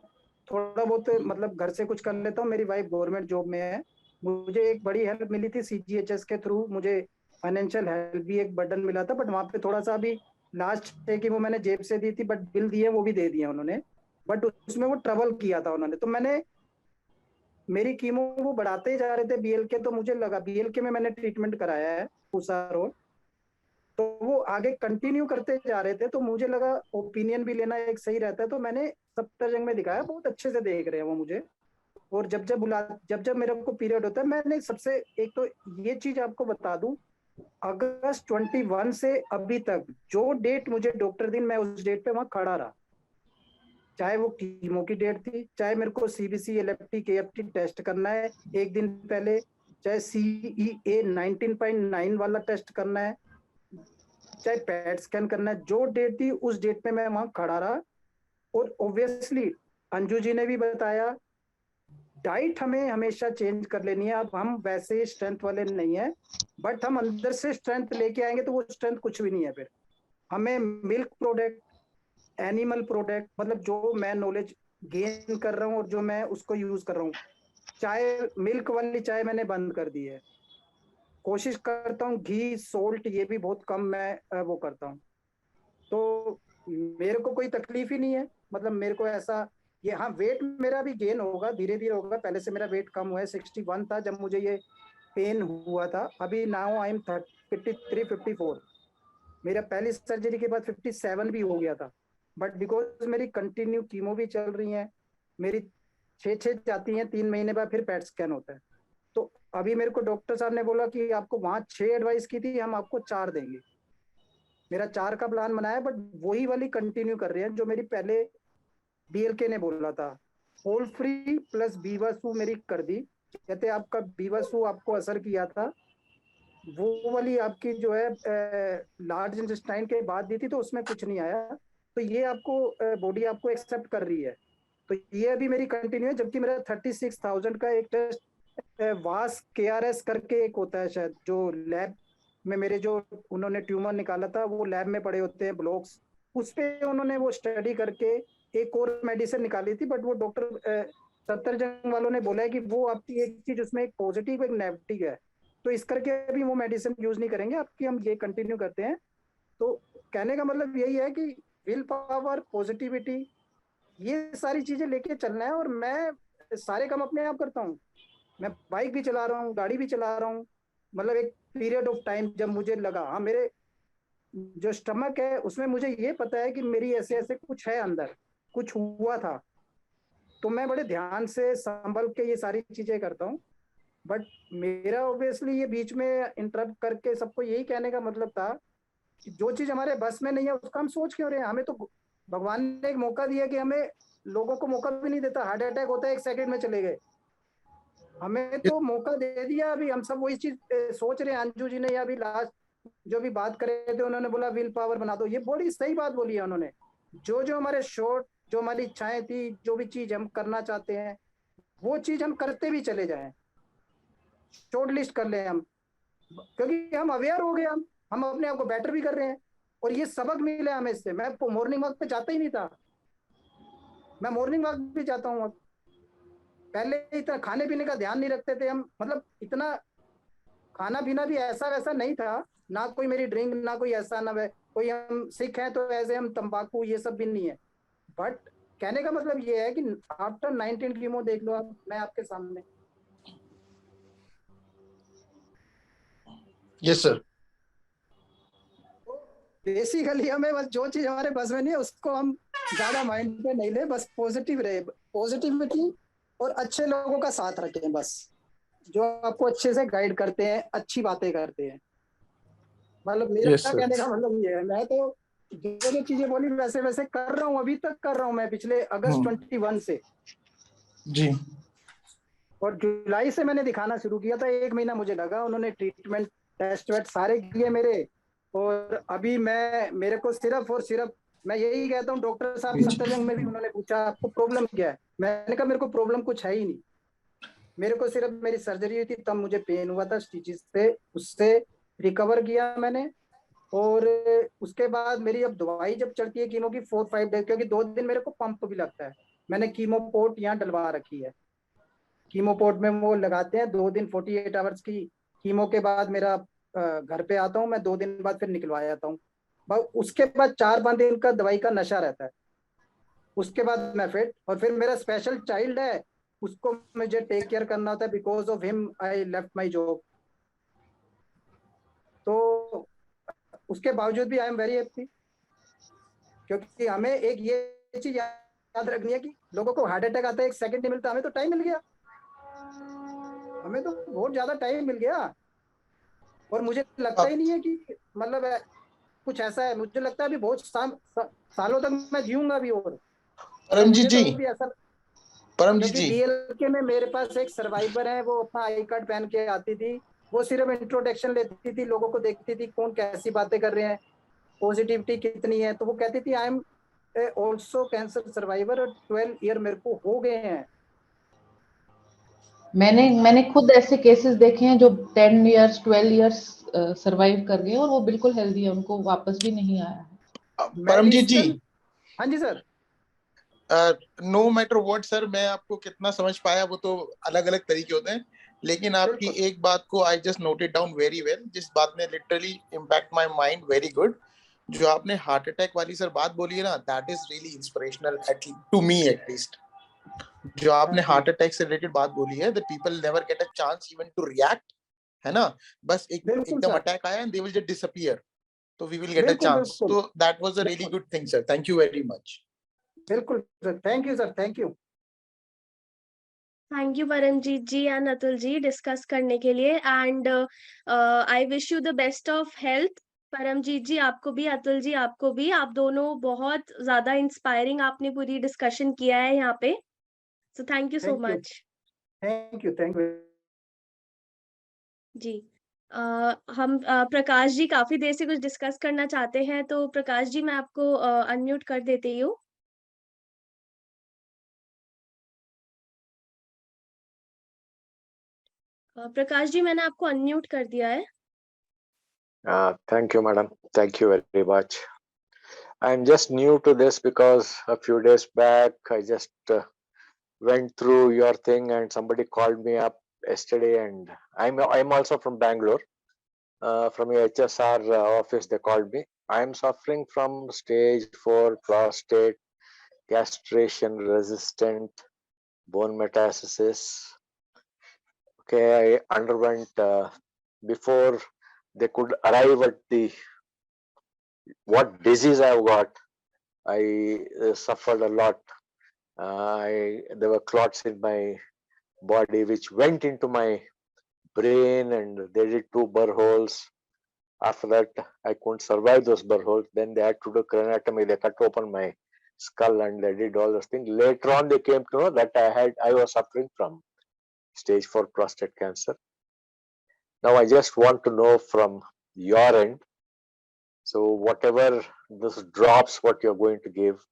थोड़ा बहुत मतलब घर से कुछ कर लेता हूँ। मेरी वाइफ गवर्नमेंट जॉब में है। मुझे एक बड़ी हेल्प मिली थी CGHS के थ्रू, मुझे फाइनेंशियल हेल्प भी एक बर्डन मिला था, बट वहाँ पे थोड़ा सा अभी लास्ट है कि वो मैंने जेब से दी थी, बट बिल दिए वो भी दे दिए उन्होंने, बट उसमें वो ट्रबल किया था उन्होंने। तो मैंने मेरी कीमो वो बढ़ाते ही जा रहे थे BLK, तो मुझे लगा BLK में मैंने ट्रीटमेंट कराया है पूसा रोड, तो वो आगे कंटिन्यू करते जा रहे थे। तो मुझे लगा ओपिनियन भी लेना एक सही रहता है, तो मैंने सफ्दरजंग में दिखाया, बहुत अच्छे से देख रहे हैं वो मुझे। और जब मेरे को पीरियड होता है, मैंने सबसे एक तो ये चीज आपको बता दूं, अगस्त 21 से अभी तक जो डेट मुझे डॉक्टर दिन, मैं उस डेट पे वहां खड़ा रहा। चाहे वो कीमो की डेट थी, चाहे मेरे को CBC LFT KFT टेस्ट करना है एक दिन पहले, चाहे CEA 19.9 वाला टेस्ट करना है, चाहे पैट स्कैन करना है, जो डेट थी उस डेट पे मैं वहां खड़ा रहा। और ऑब्वियसली अंजू जी ने भी बताया, डाइट हमें हमेशा चेंज कर लेनी है। अब हम वैसे स्ट्रेंथ वाले नहीं है, बट हम अंदर से स्ट्रेंथ लेके आएंगे तो वो स्ट्रेंथ कुछ भी नहीं है। फिर हमें मिल्क प्रोडक्ट, एनिमल प्रोडक्ट, मतलब जो मैं नॉलेज गेन कर रहा हूँ और जो मैं उसको यूज कर रहा हूँ, चाय मिल्क वाली चाय मैंने बंद कर दी है। कोशिश करता हूँ घी सोल्ट ये भी बहुत कम मैं वो करता हूँ। तो मेरे को कोई तकलीफ ही नहीं है। मतलब मेरे को ऐसा, ये हाँ वेट मेरा भी गेन होगा, धीरे धीरे होगा। पहले से मेरा वेट कम हुआ है, 61 था जब मुझे ये पेन हुआ था। अभी नाउ आई एम 53 54। मेरा पहली सर्जरी के बाद 57 भी हो गया था, बट बिकॉज मेरी कंटिन्यू कीमो भी चल रही है, मेरी 6 जाती हैं, 3 महीने बाद फिर पैट स्कैन होता है। तो अभी मेरे को डॉक्टर साहब ने बोला कि आपको वहां 6 एडवाइस की थी, हम आपको 4 देंगे। मेरा 4 का प्लान बनाया, बट वही वाली कंटिन्यू कर रहे हैं जो मेरी पहले BLK ने बोला था। होल फ्री प्लस बीवासू मेरी कर दी। कहते आपका बीवासू आपको असर किया था, वो वाली आपकी जो है लार्ज इंटेस्टाइन के बाद दी थी, तो उसमें कुछ नहीं आया। तो ये आपको बॉडी आपको एक्सेप्ट कर रही है। तो ये अभी मेरी कंटिन्यू है। जबकि मेरा 36,000 का एक टेस्ट वास KRS करके एक होता है शायद, जो लैब में मेरे जो उन्होंने ट्यूमर निकाला था, वो लैब में पड़े होते हैं ब्लॉक्स, उस पे उन्होंने वो स्टडी करके एक और मेडिसिन निकाली थी। बट वो डॉक्टर सफ्दरजंग वालों ने बोला है कि वो आपकी एक चीज उसमें एक पॉजिटिव एक नेगेटिव है, तो इस करके अभी वो मेडिसिन यूज नहीं करेंगे आपकी, हम ये कंटिन्यू करते हैं। तो कहने का मतलब यही है कि विल पावर, पॉजिटिविटी, ये सारी चीजें लेके चलना है। और मैं सारे काम अपने आप करता हूँ। मैं बाइक भी चला रहा हूँ, गाड़ी भी चला रहा हूँ। मतलब एक पीरियड ऑफ टाइम जब मुझे लगा, हाँ मेरे जो स्टमक है उसमें मुझे ये पता है कि मेरी ऐसे ऐसे कुछ है, अंदर कुछ हुआ था, तो मैं बड़े ध्यान से संभल के ये सारी चीजें करता हूँ। बट मेरा ऑब्वियसली ये बीच में इंटरप्ट करके सबको यही कहने का मतलब था जो चीज हमारे बस में नहीं है उसका हम सोच क्यों रहे हैं? हमें तो भगवान ने एक मौका दिया कि हमें लोगों को मौका भी नहीं देता, हार्ट अटैक होता है 1 सेकंड में चले गए। हमें तो मौका दे दिया, अभी हम सब वही चीज सोच रहे हैं। अंजू जी ने अभी लास्ट जो भी बात कर रहे थे उन्होंने बोला विल पावर बना दो, ये बड़ी सही बात बोली है उन्होंने। जो जो हमारे शॉर्ट, जो हमारी इच्छाएं थी, जो भी चीज हम करना चाहते हैं वो चीज हम करते भी चले जाएं, शॉर्ट लिस्ट कर लें हम, क्योंकि हम अवेयर हो गए, हम अपने आप को बेटर भी कर रहे हैं। और ये सबक मिला हमें इससे। मैं मॉर्निंग वॉक पे जाता ही नहीं था, मैं मॉर्निंग वॉक भी जाता हूँ अब। पहले इतना खाने पीने का ध्यान नहीं रखते थे हम, मतलब इतना खाना पीना भी ऐसा वैसा नहीं था, ना कोई मेरी ड्रिंक, ना कोई ऐसा, ना कोई हम सिख हैं तो ऐसे हम तंबाकू ये सब भी नहीं है। बट कहने का मतलब ये है कि आफ्टर 19 कीमो देख लो आप, मैं आपके सामने। Yes sir. बेसिकली हमें बस जो चीज हमारे बस में नहीं है उसको हम ज्यादा माइंड पे नहीं ले, बस पॉजिटिव रहे, पॉजिटिविटी और अच्छे लोगों का साथ रखें बस, जो आपको अच्छे से गाइड करते हैं, अच्छी बातें करते हैं। मतलब मेरा यस सर। कहने का मतलब ये है, मैं तो जो जो चीजें बोली वैसे वैसे कर रहा हूँ, अभी तक कर रहा हूँ मैं, पिछले अगस्त 21 से। जी। और जुलाई से मैंने दिखाना शुरू किया था, 1 महीना मुझे लगा, उन्होंने ट्रीटमेंट टेस्ट वेट सारे किए मेरे। और अभी मेरे को सिर्फ और सिर्फ मैं यही कहता हूँ, डॉक्टर साहब सत्संग में भी उन्होंने पूछा आपको प्रॉब्लम क्या है, मैंने कहा मेरे को प्रॉब्लम कुछ है ही नहीं, मेरे को सिर्फ मेरी सर्जरी हुई थी तब मुझे पेन हुआ था स्टिचेस से, उससे रिकवर किया मैंने। और उसके बाद मेरी अब दवाई जब चलती है कीमो की 4-5 डेज, क्योंकि 2 दिन मेरे को पंप भी लगता है, मैंने कीमो पोर्ट यहाँ डलवा रखी है। कीमो पोर्ट में वो लगाते हैं 2 दिन, 48 आवर्स की कीमो के बाद मेरा घर पे आता हूँ मैं, 2 दिन बाद फिर निकलवा जाता हूँ। उसके बाद 4-5 दिन का दवाई का नशा रहता है, उसके बाद मैं फिट। और फिर मेरा स्पेशल चाइल्ड है, उसको मुझे टेक केयर करना होता है, because of him I left my job. तो उसके बावजूद भी आई एम वेरी हैप्पी, क्योंकि हमें एक ये चीज याद रखनी है कि लोगों को हार्ट अटैक आता है 1 सेकंड नहीं मिलता, हमें तो टाइम मिल गया, हमें तो बहुत ज्यादा टाइम मिल गया। और मुझे लगता ही नहीं है कि मतलब कुछ ऐसा है, मुझे लगता है अभी बहुत सालों तक मैं जीऊंगा अभी। और परमजीत मुझे तो जी, अभी ऐसा, परमजीत क्योंकि जी, बीएलके में मेरे पास एक सर्वाइवर है, वो अपना आई कार्ड पहन के आती थी, वो सिर्फ इंट्रोडक्शन लेती थी, लोगों को देखती थी कौन कैसी बातें कर रहे हैं, पॉजिटिविटी कितनी है, तो वो कहती थी I am also cancer survivor, और 12 ईयर मेरे को हो गए हैं। मैंने खुद ऐसे केसेस देखे हैं जो 10 इयर्स 12 इयर्स सरवाइव कर गए और वो बिल्कुल हेल्दी है, उनको वापस भी नहीं आया है। परमजीत जी, मेडिसिन, हाँ जी sir. No matter what sir, मैं आपको कितना समझ पाया वो तो अलग अलग तरीके होते हैं, लेकिन आपकी बिल्कुल एक बात को I just noted down very well, जिस बात ने literally impact my mind very good. जो आपने हार्ट अटैक वाली सर बात बोली है ना, that is really inspirational to me at least. जो आपने हार्ट अटैक से रिलेटेड बात बोली है, the people never get a chance even to react, है ना, बस बिल्कुल एकदम सर, अटैक आया and they will just disappear, तो वी विल गेट अ बिल्कुल चांस। बिल्कुल तो दैट वाज अ रियली बिल्कुल good thing sir, thank you very much. बिल्कुल sir, thank you sir, thank you. Thank you Paramjeet ji and Atul ji discuss करने के लिए, and I wish you the best of health. Paramjeet ji आपको भी, अतुल जी आपको भी, आप दोनों बहुत ज्यादा इंस्पायरिंग आपने पूरी डिस्कशन किया है यहाँ पे, so thank you so thank you, much. Thank you, thank you. जी हम प्रकाश जी काफी देर से कुछ डिस्कस करना चाहते हैं, तो प्रकाश जी मैं आपको अनम्यूट कर देती हूँ। प्रकाश जी मैंने आपको अनम्यूट कर दिया है। Thank you, madam. Thank you very much. I'm just new to this because a few days back I just went through your thing and somebody called me up yesterday, and I'm also from Bangalore. From your HSR office, they called me. I'm suffering from stage 4 prostate castration resistant bone metastasis. Okay, I underwent before they could arrive at the what disease I've got. I suffered a lot. There were clots in my body which went into my brain, and they did 2 burr holes. After that, I couldn't survive those burr holes. Then they had to do craniotomy. They cut open my skull and they did all those things. Later on, they came to know that I was suffering from stage 4 prostate cancer. Now, I just want to know from your end. So, whatever those drops, what you're going to give,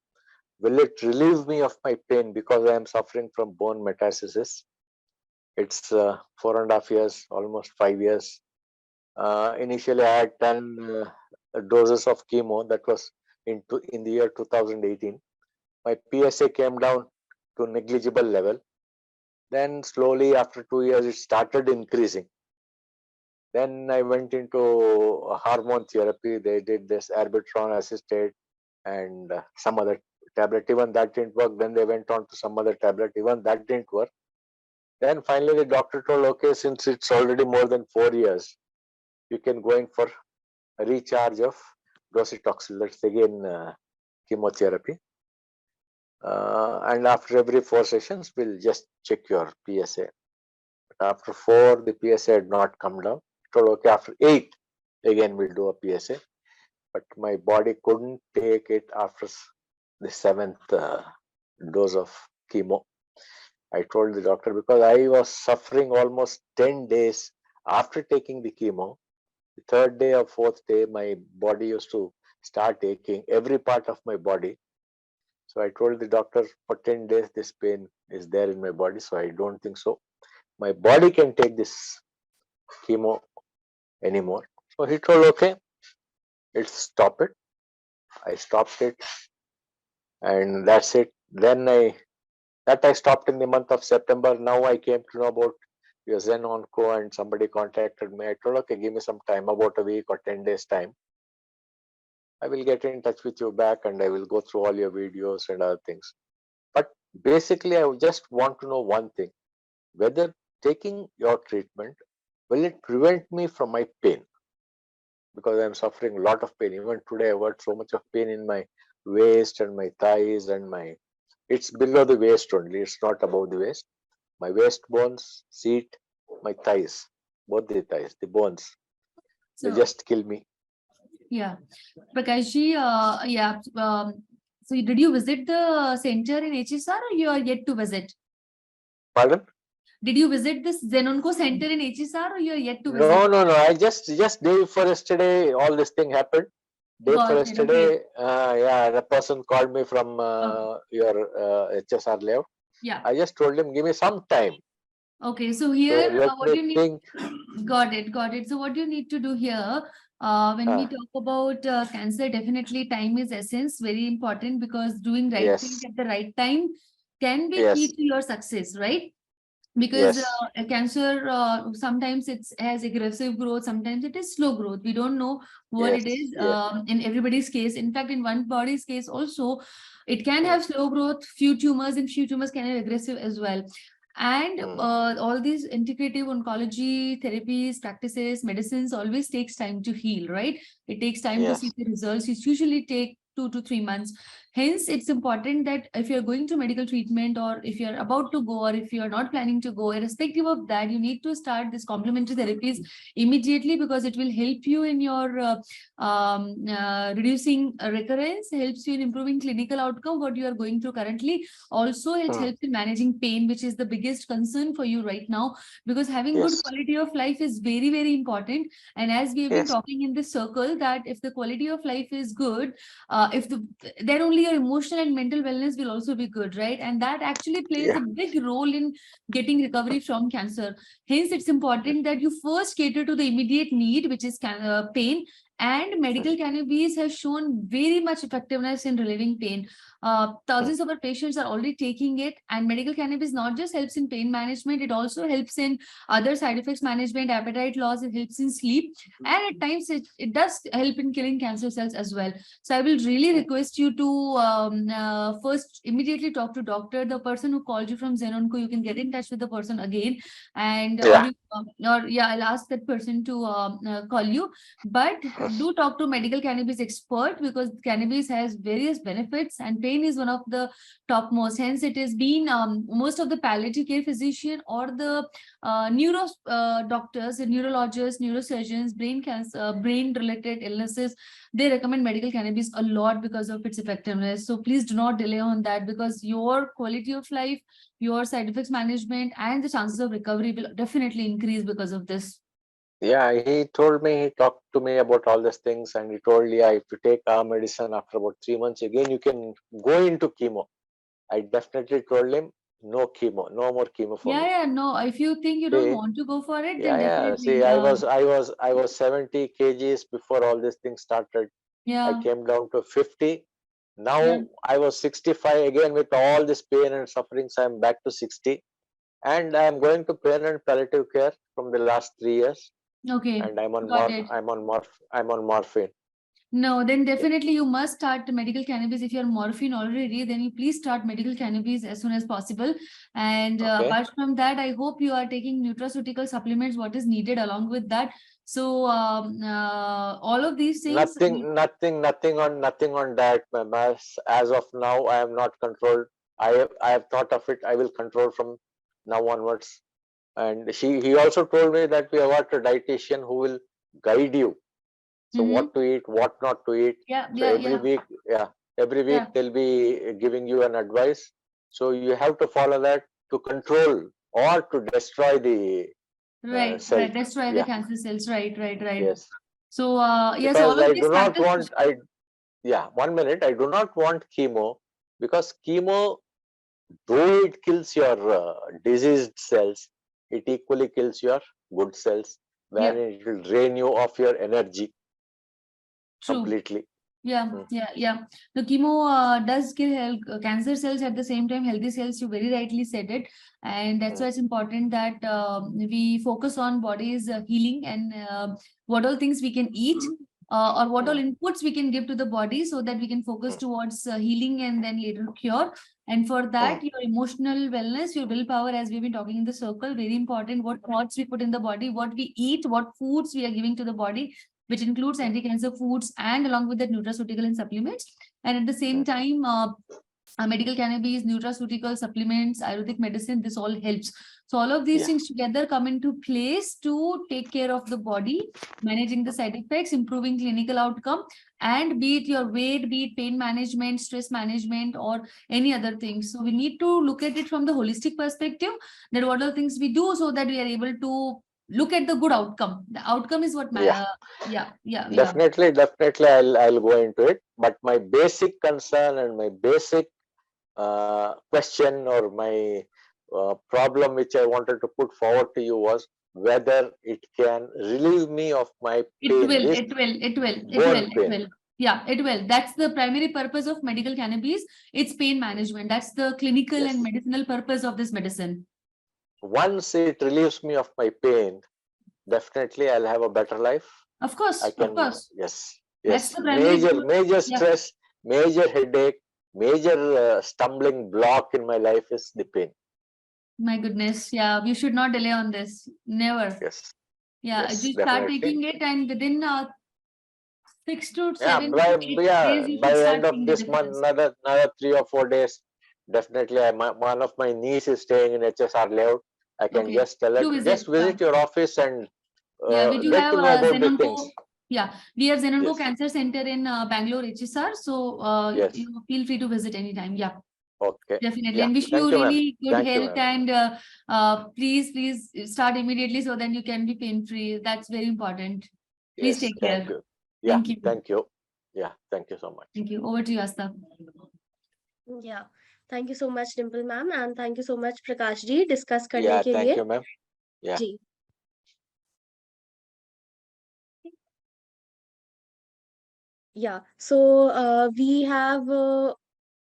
will it relieve me of my pain because I am suffering from bone metastasis? It's 4.5 years, almost 5 years. Initially, I had 10 doses of chemo. That was in the year 2018. My PSA came down to negligible level. Then slowly, after 2 years, it started increasing. Then I went into hormone therapy. They did this Arbitron assisted and some other tablet. Even that didn't work. Then they went on to some other tablet. Even that didn't work. Then finally, the doctor told, okay, since it's already more than 4 years, you can go in for a recharge of docetaxel. That's again chemotherapy. And after every 4 sessions, we'll just check your PSA. But after 4, the PSA had not come down. I told, okay, after 8, again we'll do a PSA. But my body couldn't take it after the 7th dose of chemo. I told the doctor, because I was suffering almost 10 days after taking the chemo. The 3rd day or 4th day, my body used to start aching, every part of my body. So I told the doctor, for 10 days, this pain is there in my body. So I don't think so. My body can take this chemo anymore. So he told, okay, let's stop it. I stopped it. And that's it. Then I stopped in the month of September. Now I came to know about your Zen Onco and somebody contacted me. I told, okay, give me some time, about a week or 10 days time. I will get in touch with you back and I will go through all your videos and other things. But basically, I just want to know one thing, whether taking your treatment, will it prevent me from my pain? Because I'm suffering a lot of pain. Even today, I've got so much of pain in my waist and my thighs and it's below the waist only. It's not above the waist. My waist bones, seat, my thighs, both the thighs, the bones, they just kill me. Yeah, Prakashji, yeah. So did you visit the center in HSR or you are yet to visit? Pardon? Did you visit this Zen Onco center in HSR or you are yet to visit? No. I just day before yesterday, all this thing happened. Day before yesterday, yeah, the person called me from your HSR layout. Yeah. I just told him, give me some time. Okay, so here, So what you need, got it. So what you need to do here, when we talk about cancer, definitely time is essence, very important, because doing right things at the right time can be key to your success, right? Because a cancer, sometimes it has aggressive growth, sometimes it is slow growth. We don't know what it is in everybody's case. In fact, in one body's case also, it can have slow growth, few tumors, and few tumors can have aggressive as well. And all these integrative oncology therapies, practices, medicines always takes time to heal, right? It takes time to see the results. It usually take 2 to 3 months. Hence, it's important that if you're going to medical treatment, or if you're about to go, or if you're not planning to go, irrespective of that, you need to start this complementary therapies immediately, because it will help you in your reducing recurrence, helps you in improving clinical outcome, what you are going through currently. Also, it helps in managing pain, which is the biggest concern for you right now, because having good quality of life is very, very important. And as we have been talking in this circle, that if the quality of life is good, then only your emotional and mental wellness will also be good, right? And that actually plays a big role in getting recovery from cancer. Hence, it's important that you first cater to the immediate need, which is pain. And medical cannabis has shown very much effectiveness in relieving pain. Thousands of our patients are already taking it, and medical cannabis not just helps in pain management, it also helps in other side effects management, appetite loss, it helps in sleep, and at times it does help in killing cancer cells as well. So I will really request you to first immediately talk to doctor, the person who called you from Zen Onco. You can get in touch with the person again, and or you or yeah, I'll ask that person to call you. But do talk to medical cannabis expert, because cannabis has various benefits and pain is one of the topmost. Hence, it has been most of the palliative care physician or the neuro doctors, neurologists, neurosurgeons, brain cancer, brain related illnesses, they recommend medical cannabis a lot because of its effectiveness. So please do not delay on that, because your quality of life, your side effects management, and the chances of recovery will definitely increase because of this. Yeah, he told me, he talked to me about all these things, and he told, yeah, if you take our medicine after about 3 months, again you can go into chemo. I definitely told him, no chemo, no more chemo for me. Yeah, no. If you think you don't See, want to go for it, then yeah. See, definitely. I was 70 kgs before all these things started. I Yeah, came down to 50. Now yeah. I was 65 again with all this pain and sufferings. I'm back to 60, and I'm going to pain and palliative care from the last 3 years. Okay, And I'm on got it. I'm on morphine. No, then Yeah. definitely you must start medical cannabis. If you're morphine already, then you please start medical cannabis as soon as possible. And Okay. apart from that, I hope you are taking nutraceutical supplements, what is needed along with that. So all of these things. Nothing on that, ma'am. As of now, I am not controlled. I have thought of it. I will control from now onwards. And he also told me that we have got a dietitian who will guide you. So what to eat, what not to eat. Yeah, So every week Yeah. they'll be giving you an advice. So you have to follow that to control or to destroy the Right, cell. right. Destroy the Yeah. cancer cells. Right. Yes. So yes, Because all of I these do not factors. want, 1 minute, I do not want chemo, because chemo, though it kills your diseased cells, it equally kills your good cells, Yeah. wherein it will drain you of your energy True. completely. Yeah. The chemo does kill cancer cells, at the same time healthy cells. You very rightly said it, and that's why it's important that we focus on body's healing, and what all things we can eat, or what all inputs we can give to the body, so that we can focus towards healing and then later cure. And for that, your emotional wellness, your willpower, as we've been talking in the circle, very important. What thoughts we put in the body, what we eat, what foods we are giving to the body, which includes anti-cancer foods and along with that nutraceutical and supplements. And at the same time, medical cannabis, nutraceutical supplements, Ayurvedic medicine, this all helps. So all of these things together come into place to take care of the body, managing the side effects, improving clinical outcome, and be it your weight, be it pain management, stress management, or any other things. So we need to look at it from the holistic perspective, that what are things we do so that we are able to look at the good outcome. The outcome is what matters. Definitely, I'll go into it. But my basic concern and my basic question, or my problem which I wanted to put forward to you, was whether it can relieve me of my pain. It will. Yeah, it will. That's the primary purpose of medical cannabis. It's pain management. That's the clinical and medicinal purpose of this medicine. Once it relieves me of my pain, definitely I'll have a better life. Of course, I can, of course. Yes. That's the primary Major stress, major headache, major stumbling block in my life is the pain. My goodness. Yeah, we should not delay on this. Never. Yes. Yeah, Yes, just start taking it, and within 6 to 7 by days, you by should end start of seeing the this month, difference. another 3 or 4 days, definitely. One of my niece is staying in HSR layout. I can just tell her Do to just visit your office and we do get have to know about the Zenonco. things. Yeah, we have Zenonco Cancer Center in Bangalore HSR. So you feel free to visit anytime. Yeah. Okay. Definitely. And wish you really good health, and please start immediately so then you can be pain free. That's very important. Please take care. Thank you. Thank you. Thank you. Yeah, thank you so much. Thank you. Over to you, Asta. Yeah. Thank you so much, Dimple ma'am, and thank you so much, Prakash ji, discuss करने के लिए. Thank you, ma'am. Yeah. Ji. Yeah. So we have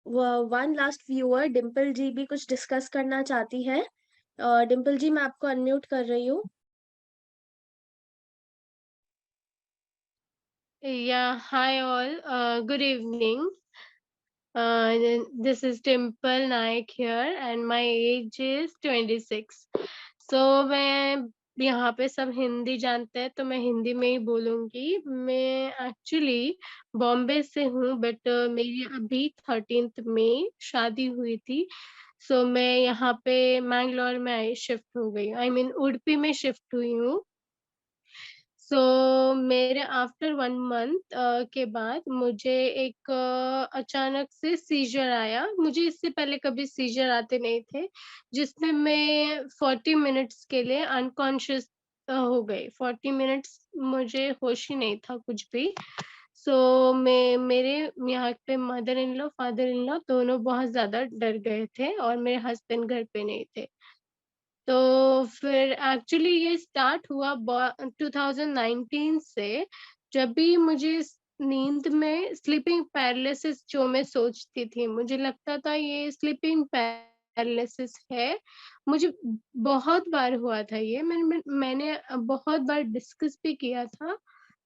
one last viewer, Dimple जी भी कुछ discuss करना चाहती है. Dimple जी, मैं आपको unmute कर रही हूँ. Yeah, hi all. Good evening. This is Dimple Naik here, and my age is 26. So मैं यहाँ पे सब हिंदी जानते हैं तो मैं हिंदी में ही बोलूँगी। मैं एक्चुअली बॉम्बे से हूँ, बट मेरी अभी 13th मई शादी हुई थी। सो मैं यहाँ पे मैंगलोर में शिफ्ट हो गई, आई मीन उडुपी में शिफ्ट हुई हूँ। सो मेरे आफ्टर 1 मंथ के बाद मुझे एक अचानक से सीजर आया। मुझे इससे पहले कभी सीजर आते नहीं थे, जिसमें मैं 40 मिनट्स के लिए अनकॉन्शियस हो गई। 40 मिनट्स मुझे होश ही नहीं था कुछ भी। सो मैं मेरे यहाँ पे mother in law, father in law दोनों बहुत ज़्यादा डर गए थे और मेरे हस्बैंड घर पे नहीं थे। तो फिर एक्चुअली ये स्टार्ट हुआ 2019 से, जब भी मुझे नींद में स्लीपिंग पैरालिसिस जो मैं सोचती थी, मुझे लगता था ये स्लीपिंग पैरालिसिस है। मुझे बहुत बार हुआ था ये, मैंने बहुत बार डिस्कस भी किया था,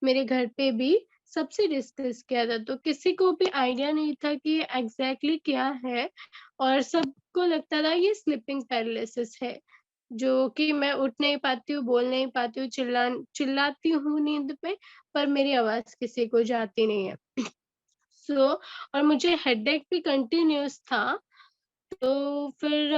मेरे घर पे भी सबसे डिस्कस किया था, तो किसी को भी आइडिया नहीं था कि ये एग्जैक्टली क्या है, और सबको लगता था ये स्लीपिंग पैरालिसिस है। जो कि मैं उठ नहीं पाती हूँ, बोल नहीं पाती हूँ, चिल्लाती हूँ नींद में, पर मेरी आवाज़ किसी को जाती नहीं है। सो और मुझे हेडेक भी कंटिन्यूअस था। तो फिर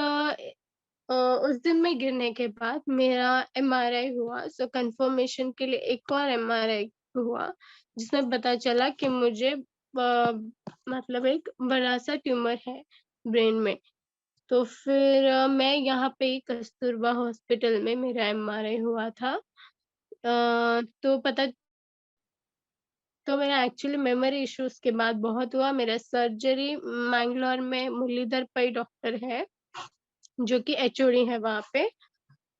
उस दिन में गिरने के बाद मेरा एमआरआई हुआ। सो कंफर्मेशन के लिए एक और एमआरआई हुआ, जिसमें पता चला कि मुझे मतलब एक बड़ा-सा ट्यूमर है ब्रेन में। तो फिर मैं यहाँ पे ही कस्तूरबा हॉस्पिटल में मेरा एमआरआई हुआ था। तो मेरा एक्चुअली मेमोरी इश्यूज के बाद बहुत हुआ। मेरा सर्जरी मैंगलोर में मुरलीधर पै डॉक्टर है, जो कि एचओडी है वहाँ पे।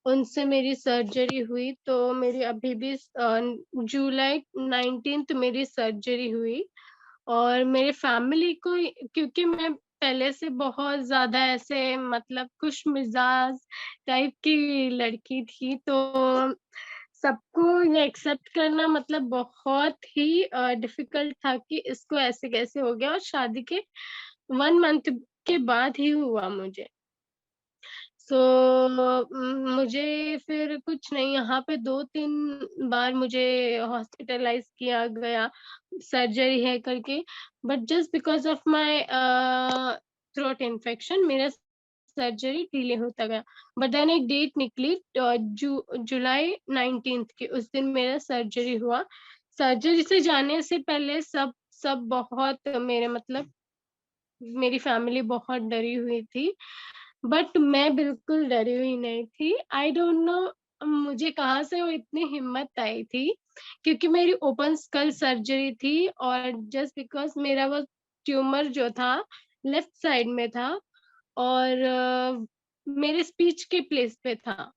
उनसे मेरी सर्जरी हुई, तो मेरी अभी भी जुलाई 19th मेरी सर्जरी हुई। और मेरे फैमिली को, क्योंकि मैं पहले से बहुत ज़्यादा ऐसे मतलब खुशमिज़ाज टाइप की लड़की थी, तो सबको ये एक्सेप्ट करना मतलब बहुत ही डिफ़िकल्ट था कि इसको ऐसे कैसे हो गया, और शादी के 1 मंथ के बाद ही हुआ मुझे। सो मुझे फिर कुछ नहीं, यहाँ पे 2-3 बार मुझे हॉस्पिटलाइज़ किया गया, सर्जरी है करके, but just because of my throat infection मेरा सर्जरी डिले होता गया। बट देन एक डेट निकली जुलाई 19th की, उस दिन मेरा सर्जरी हुआ। सर्जरी से जाने से पहले सब सब बहुत मेरे मतलब मेरी फैमिली बहुत डरी हुई थी, बट मैं बिल्कुल डरी हुई नहीं थी। आई डोंट नो मुझे कहाँ से वो इतनी हिम्मत आई थी, क्योंकि मेरी ओपन स्कल सर्जरी थी, और जस्ट बिकॉज़ मेरा वो ट्यूमर जो था लेफ्ट साइड में था, और मेरे स्पीच के प्लेस पे था।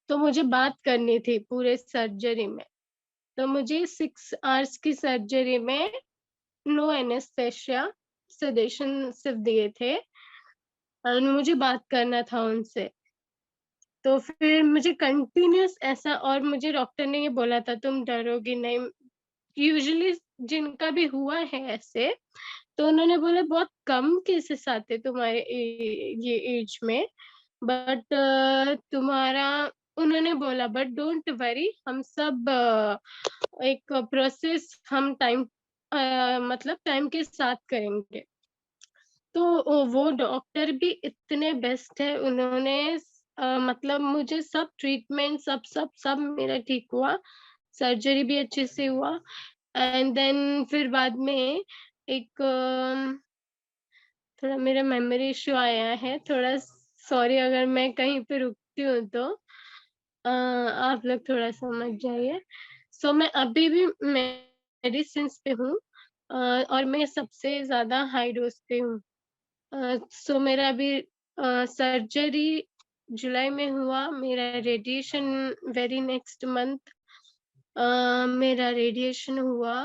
तो मुझे बात करनी थी पूरे सर्जरी में। तो मुझे 6 आवर्स की सर्जरी में नो एनेस्थेसिया, सेडेशन सिर्फ दिए थे, और मुझे बात करना था उनसे। तो फिर मुझे कंटिन्यूअस ऐसा, और मुझे डॉक्टर ने ये बोला था तुम डरोगी नहीं। यूजुअली जिनका भी हुआ है ऐसे, तो उन्होंने बोला बहुत कम केसेस आते तुम्हारे ये एज में, बट तुम्हारा, उन्होंने बोला बट डोंट वरी, हम सब एक प्रोसेस हम टाइम मतलब टाइम के साथ करेंगे। तो वो डॉक्टर भी इतने बेस्ट है, उन्होंने मतलब मुझे सब ट्रीटमेंट सब सब सब मेरा ठीक हुआ, सर्जरी भी अच्छे से हुआ। एंड देन फिर बाद में एक थोड़ा मेरा मेमोरी इश्यू आया है, थोड़ा सॉरी अगर मैं कहीं पे रुकती हूँ तो आप लोग थोड़ा समझ जाइए। सो मैं अभी भी मेडिसिन पे हूँ, और मैं सबसे ज़्यादा हाई डोज पे हूँ। सो मेरा अभी सर्जरी जुलाई में हुआ, मेरा रेडिएशन वेरी नेक्स्ट मंथ मेरा रेडिएशन हुआ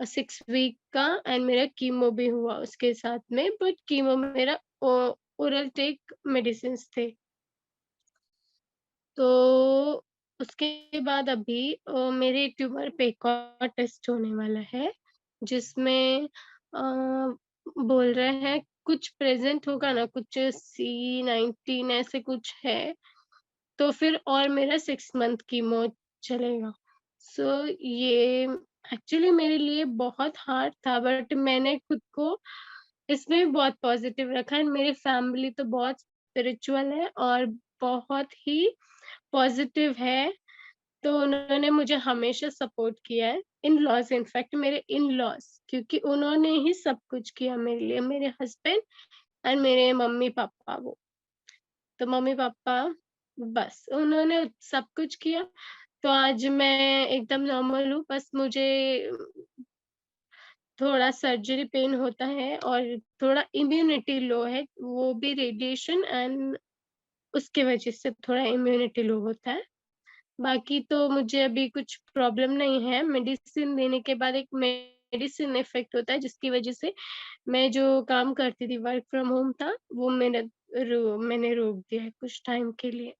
6 वीक का, एंड मेरा कीमो भी हुआ उसके साथ में, बट कीमो मेरा ओरल टेक मेडिसिन थे। तो उसके बाद अभी मेरे ट्यूमर पे एक और टेस्ट होने वाला है, जिसमें बोल रहे हैं कुछ प्रेजेंट होगा ना, कुछ C19 ऐसे कुछ है। तो फिर और मेरा 6 मंथ कीमो चलेगा। सो ये एक्चुअली मेरे लिए बहुत हार्ड था, बट मैंने खुद को इसमें भी बहुत पॉजिटिव रखा है। मेरी फैमिली तो बहुत स्पिरिचुअल है और बहुत ही पॉजिटिव है, तो उन्होंने मुझे हमेशा सपोर्ट किया है। इन-लॉज़ इनफैक्ट मेरे इन-लॉज़, क्योंकि उन्होंने ही सब कुछ किया मेरे लिए, मेरे हस्बैंड एंड मेरे मम्मी-पापा वो। तो मम्मी-पापा बस उन्होंने सब कुछ किया, तो आज मैं एकदम नॉर्मल हूँ। बस मुझे थोड़ा सर्जरी पेन होता है और थोड़ा इम्यूनिटी लो है, वो भी रेडिएशन एंड उसकी वजह से थोड़ा इम्यूनिटी लो होता है। बाकी तो मुझे अभी कुछ प्रॉब्लम नहीं है। मेडिसिन लेने के बाद एक मेडिसिन इफ़ेक्ट होता है, जिसकी वजह से मैं जो काम करती थी, वर्क फ्रॉम होम था, वो मैंने रोक दिया है कुछ टाइम के लिए।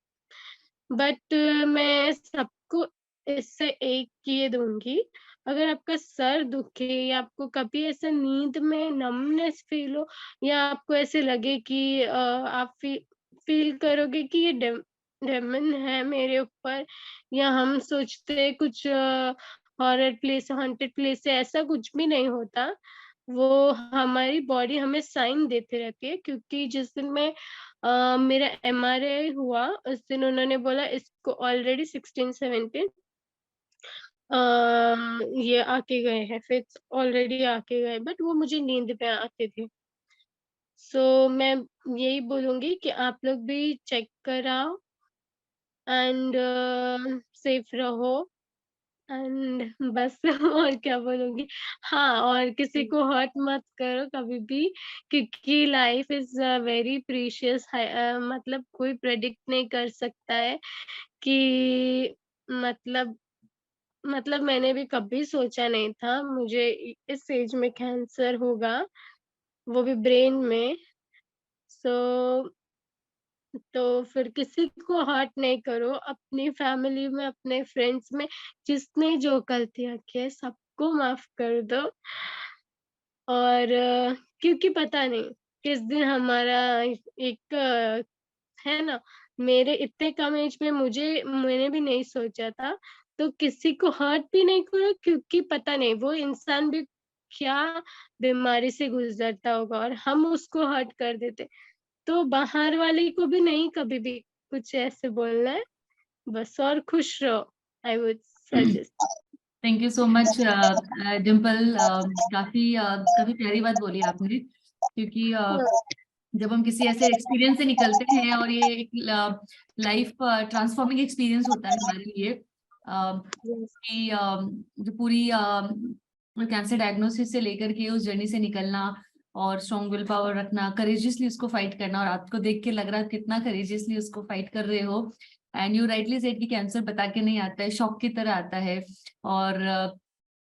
बट मैं सबको इससे एक ये दूँगी, अगर आपका सर दुखे या आपको कभी ऐसा नींद में नमनेस फ़ील हो या आपको ऐसे लगे कि आप फ़ील करोगे कि ये डेमन है मेरे ऊपर, या हम सोचते हैं कुछ हॉरर प्लेस, हॉन्टेड प्लेस है, ऐसा कुछ भी नहीं होता। वो हमारी बॉडी हमें साइन देते रहती है, क्योंकि जिस दिन मेरा एमआरआई हुआ, उस दिन उन्होंने बोला इसको ऑलरेडी 16-17 ये आके गए हैं, फिक्स ऑलरेडी आके गए, बट वो मुझे नींद में आते थे। सो मैं यही बोलूँगी कि आप लोग भी चेक कराओ एंड सेफ रहो एंड बस और क्या बोलूँगी? हाँ, और किसी को हर्ट मत करो कभी भी, क्योंकि लाइफ इज़ वेरी प्रीशियस है। मतलब कोई प्रेडिक्ट नहीं कर सकता है कि मतलब मैंने भी कभी सोचा नहीं था मुझे इस एज में कैंसर होगा, वो भी ब्रेन में। सो तो फिर किसी को हर्ट नहीं करो, अपनी फैमिली में, अपने फ्रेंड्स में जिसने जो गलतियाँ की है सबको माफ़ कर दो। और क्योंकि पता नहीं किस दिन हमारा एक है ना, मेरे इतने कम एज में मैंने भी नहीं सोचा था, तो किसी को हर्ट भी नहीं करो, क्योंकि पता नहीं वो इंसान भी क्या बीमारी से गुज़रता होगा और हम उसको हर्ट कर देते। तो बाहर वाले को भी नहीं कभी भी कुछ ऐसे बोलना है, बस और खुश रहो, I would suggest. Thank you so much Dimple, काफी प्यारी बात बोली आपने, क्योंकि जब हम किसी ऐसे एक्सपीरियंस से निकलते हैं और ये एक लाइफ ट्रांसफॉर्मिंग एक्सपीरियंस होता है हमारे लिए, कि जो पूरी कैंसर डायग्नोसिस से लेकर के उस जर्नी से निकलना और स्ट्रॉन्ग विल पावर रखना, करेजियसली उसको फाइट करना, और आपको देख के लग रहा है कितना करेजियसली उसको फाइट कर रहे हो। एंड यू राइटली सेड कि कैंसर बता के नहीं आता है, शॉक की तरह आता है, और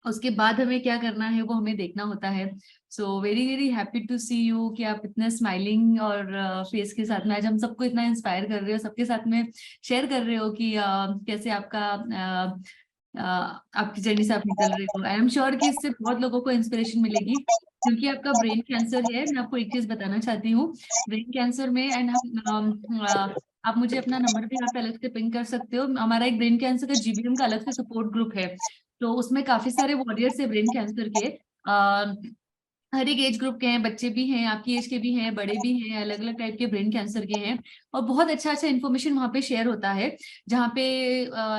उसके बाद हमें क्या करना है वो हमें देखना होता है। So very very happy to see you कि आप इतने स्माइलिंग और फेस के साथ में आज हम सबको इतना इंस्पायर कर रहे हो, सबके साथ में शेयर कर रहे हो कि कैसे आपकी जर्नी से आप निकल रहे हो। आई एम श्योर कि इससे बहुत लोगों को इंस्पिरेशन मिलेगी, क्योंकि आपका ब्रेन कैंसर है। मैं आपको एक चीज बताना चाहती हूँ, ब्रेन कैंसर में, एंड आप मुझे अपना नंबर भी आप अलग से पिंग कर सकते हो, हमारा एक ब्रेन कैंसर का जीबीएम का अलग से सपोर्ट ग्रुप है, तो उसमें काफी सारे वॉरियर्स है ब्रेन कैंसर के। हर एक एज ग्रुप के हैं, बच्चे भी हैं, आपकी एज के भी हैं, बड़े भी हैं, अलग अलग टाइप के ब्रेन कैंसर के हैं, और बहुत अच्छा अच्छा इन्फॉर्मेशन वहाँ पे शेयर होता है, जहाँ पे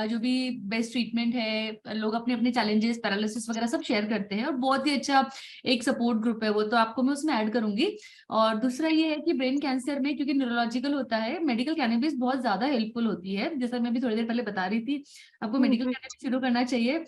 जो भी बेस्ट ट्रीटमेंट है, लोग अपने अपने चैलेंजेस, पैरालिसिस वगैरह सब शेयर करते हैं, और बहुत ही अच्छा एक सपोर्ट ग्रुप है वो, तो आपको मैं उसमें ऐड करूंगी। और दूसरा ये है कि ब्रेन कैंसर में क्योंकि न्यूरोलॉजिकल होता है, मेडिकल कैनबिस बहुत ज्यादा हेल्पफुल होती है, जैसा मैं भी थोड़ी देर पहले बता रही थी, आपको मेडिकल कैनबिस शुरू करना चाहिए।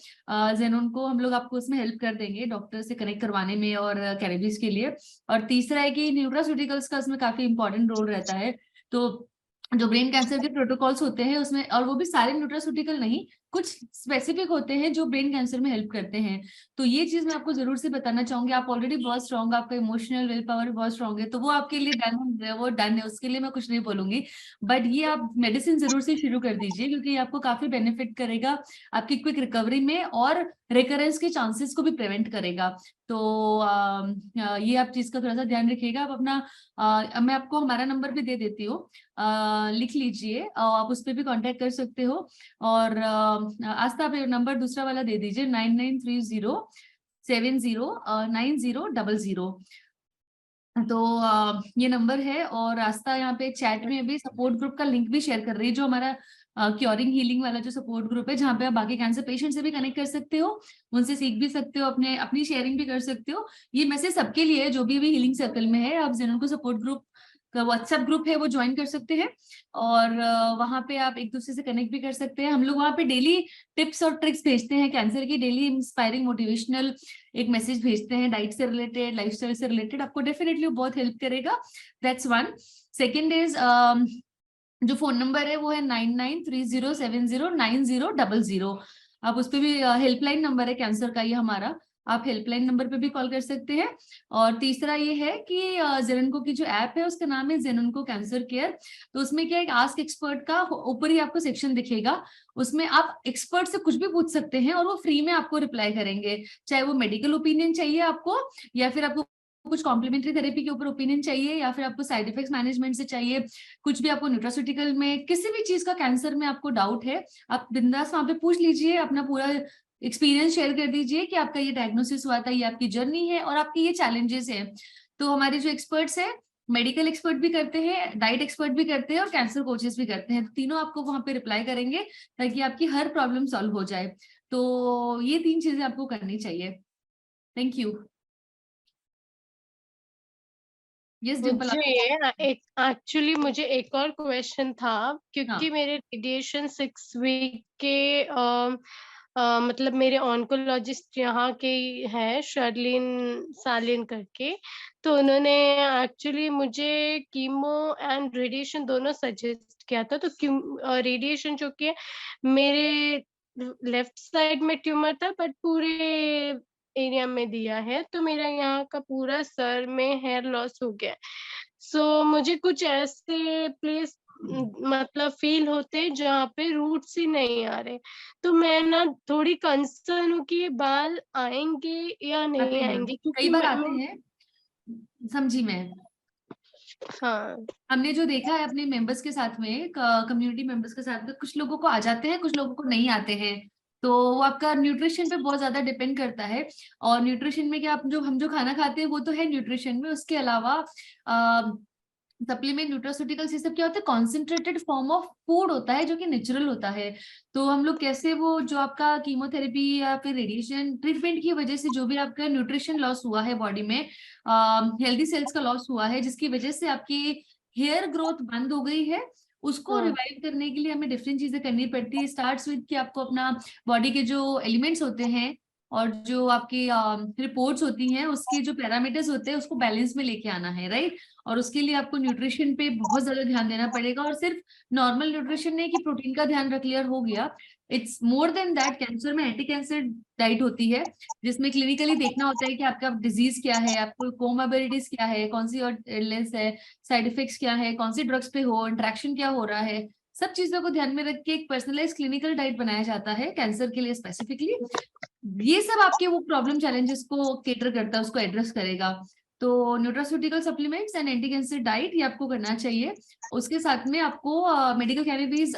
जेनोन को हम लोग आपको उसमें हेल्प कर देंगे डॉक्टर से कनेक्ट करवाने में और कैनबिस के लिए। और तीसरा है कि न्यूट्रास्यूटिकल्स का उसमें काफी इंपॉर्टेंट रोल रहता है, तो जो ब्रेन कैंसर के प्रोटोकॉल्स होते हैं उसमें, और वो भी सारे न्यूट्रास्यूटिकल नहीं, कुछ स्पेसिफिक होते हैं जो ब्रेन कैंसर में हेल्प करते हैं। तो ये चीज मैं आपको जरूर से बताना चाहूंगी। आप ऑलरेडी बहुत स्ट्रांग, आपका इमोशनल विल पावर बहुत स्ट्रांग है, तो वो आपके लिए डन है, वो डन है, उसके लिए मैं कुछ नहीं बोलूंगी। बट ये आप मेडिसिन जरूर से शुरू कर दीजिए, क्योंकि ये आपको काफी बेनिफिट करेगा आपकी क्विक रिकवरी में, और रिकरेंस के चांसेस को भी प्रिवेंट करेगा। तो ये आप चीज का थोड़ा सा ध्यान रखिएगा। आप अपना मैं आपको हमारा नंबर भी दे देती हूँ, लिख लीजिए, आप उस पर भी कांटेक्ट कर सकते हो। और आस्था, आप नंबर दूसरा वाला दे दीजिए, 9930709000। तो ये नंबर है। और आस्था यहाँ पे चैट में अभी सपोर्ट ग्रुप का लिंक भी शेयर कर रही है, जो हमारा क्योरिंग हीलिंग वाला जो सपोर्ट ग्रुप है, जहाँ पे आप बाकी कैंसर पेशेंट से भी कनेक्ट कर सकते हो, उनसे सीख भी सकते हो, अपनी शेयरिंग भी कर सकते हो। ये मैसेज सबके लिए है जो भी हीलिंग सर्कल में है। आप जेनन को सपोर्ट ग्रुप का व्हाट्सएप ग्रुप है वो ज्वाइन कर सकते हैं, और वहां पे आप एक दूसरे से कनेक्ट भी कर सकते हैं। हम लोग वहाँ पे डेली टिप्स और ट्रिक्स भेजते हैं कैंसर की, डेली इंस्पायरिंग मोटिवेशनल एक मैसेज भेजते हैं, डाइट से रिलेटेड, लाइफस्टाइल से रिलेटेड, आपको डेफिनेटली बहुत हेल्प करेगा। That's one. सेकेंड इज जो फोन नंबर है वो है 9930709000। आप उस पर भी, हेल्पलाइन नंबर है कैंसर का ये हमारा, आप हेल्पलाइन नंबर पे भी कॉल कर सकते हैं। और तीसरा ये है कि जेननको की जो ऐप है उसका नाम है जेननको कैंसर केयर। तो उसमें क्या, एक आस्क एक्सपर्ट का ऊपर ही आपको सेक्शन दिखेगा, उसमें आप एक्सपर्ट से कुछ भी पूछ सकते हैं और वो फ्री में आपको रिप्लाई करेंगे। चाहे वो मेडिकल ओपिनियन चाहिए आपको, या फिर आपको कुछ कॉम्प्लीमेंट्री थेरेपी के ऊपर ओपिनियन चाहिए, या फिर आपको साइड इफेक्ट्स मैनेजमेंट से चाहिए, कुछ भी आपको न्यूट्रास्यूटिकल में किसी भी चीज का कैंसर में आपको डाउट है, आप बिंदास वहां पे पूछ लीजिए, अपना पूरा एक्सपीरियंस शेयर कर दीजिए कि आपका ये डायग्नोसिस हुआ था, ये आपकी जर्नी है और आपके ये चैलेंजेस हैं। तो हमारे जो एक्सपर्ट्स हैं, मेडिकल एक्सपर्ट भी करते हैं, डाइट एक्सपर्ट भी करते हैं, और कैंसर कोचेस भी करते हैं। तो तीनों आपको वहां पे रिप्लाई करेंगे ताकि आपकी हर प्रॉब्लम सॉल्व हो जाए। तो ये 3 चीजें आपको करनी चाहिए। Thank you. Yes Dimple. Actually मुझे एक और क्वेश्चन था, क्योंकि मेरे रेडिएशन 6 वीक के मतलब मेरे ऑन्कोलॉजिस्ट यहाँ के हैं, शर्लिन सालिन करके, तो उन्होंने एक्चुअली मुझे कीमो एंड रेडिएशन दोनों सजेस्ट किया था। तो रेडिएशन जो कि मेरे लेफ्ट साइड में ट्यूमर था, बट पूरे एरिया में दिया है, तो मेरा यहाँ का पूरा सर में हेयर लॉस हो गया। सो मुझे कुछ ऐसे प्लेस मतलब फील होते हैं जहाँ पे रूट्स ही नहीं आ रहे, तो मैं ना थोड़ी कंसर्न हूँ कि ये बाल आएंगे या नहीं आएंगे, क्योंकि कई बार आते हैं, समझी मैं। हाँ, हमने जो देखा है अपने मेंबर्स के साथ में, कम्युनिटी मेंबर्स के साथ में, कुछ लोगों को आ जाते हैं, कुछ लोगों को नहीं आते हैं। तो वो आपका न्यूट्रिशन पे बहुत ज्यादा डिपेंड करता है। और न्यूट्रिशन में क्या, हम जो खाना खाते हैं वो तो है न्यूट्रिशन में, उसके अलावा सप्लीमेंट, न्यूट्रास्यूटिकल्स, ये सब क्या होता है, कॉन्सेंट्रेटेड फॉर्म ऑफ फूड होता है जो कि नेचुरल होता है। तो हम लोग कैसे वो जो आपका कीमोथेरेपी या फिर रेडिएशन ट्रीटमेंट की वजह से जो भी आपका न्यूट्रिशन लॉस हुआ है बॉडी में, हेल्दी सेल्स का लॉस हुआ है, जिसकी वजह से आपकी हेयर ग्रोथ बंद हो गई है, उसको रिवाइव करने के लिए हमें डिफरेंट चीजें करनी पड़ती है। स्टार्ट्स विद कि आपको अपना बॉडी के जो एलिमेंट्स होते हैं और जो आपकी रिपोर्ट्स होती हैं, उसके जो पैरामीटर्स होते हैं उसको बैलेंस में लेके आना है, राइट। और उसके लिए आपको न्यूट्रिशन पे बहुत ज्यादा ध्यान देना पड़ेगा, और सिर्फ नॉर्मल न्यूट्रिशन नहीं कि प्रोटीन का ध्यान रख लिया और हो गया। It's more than that. Cancer में एंटी कैंसर डाइट होती है, जिसमें क्लिनिकली देखना होता है कि आपका डिजीज क्या है, आपको कोमोर्बिडिटीज क्या है, कौन सी और इलनेस है, साइड इफेक्ट्स क्या है, कौन सी ड्रग्स पे हो, इंट्रैक्शन क्या हो रहा है, सब चीजों को ध्यान में रख के एक पर्सनलाइज क्लिनिकल डाइट बनाया जाता है कैंसर के लिए स्पेसिफिकली। ये सब आपके वो प्रॉब्लम चैलेंजेस को केटर करता है, उसको एड्रेस करेगा। तो nutraceutical supplements and anti cancer diet ये आपको करना चाहिए। उसके साथ में आपको मेडिकल कैनबिस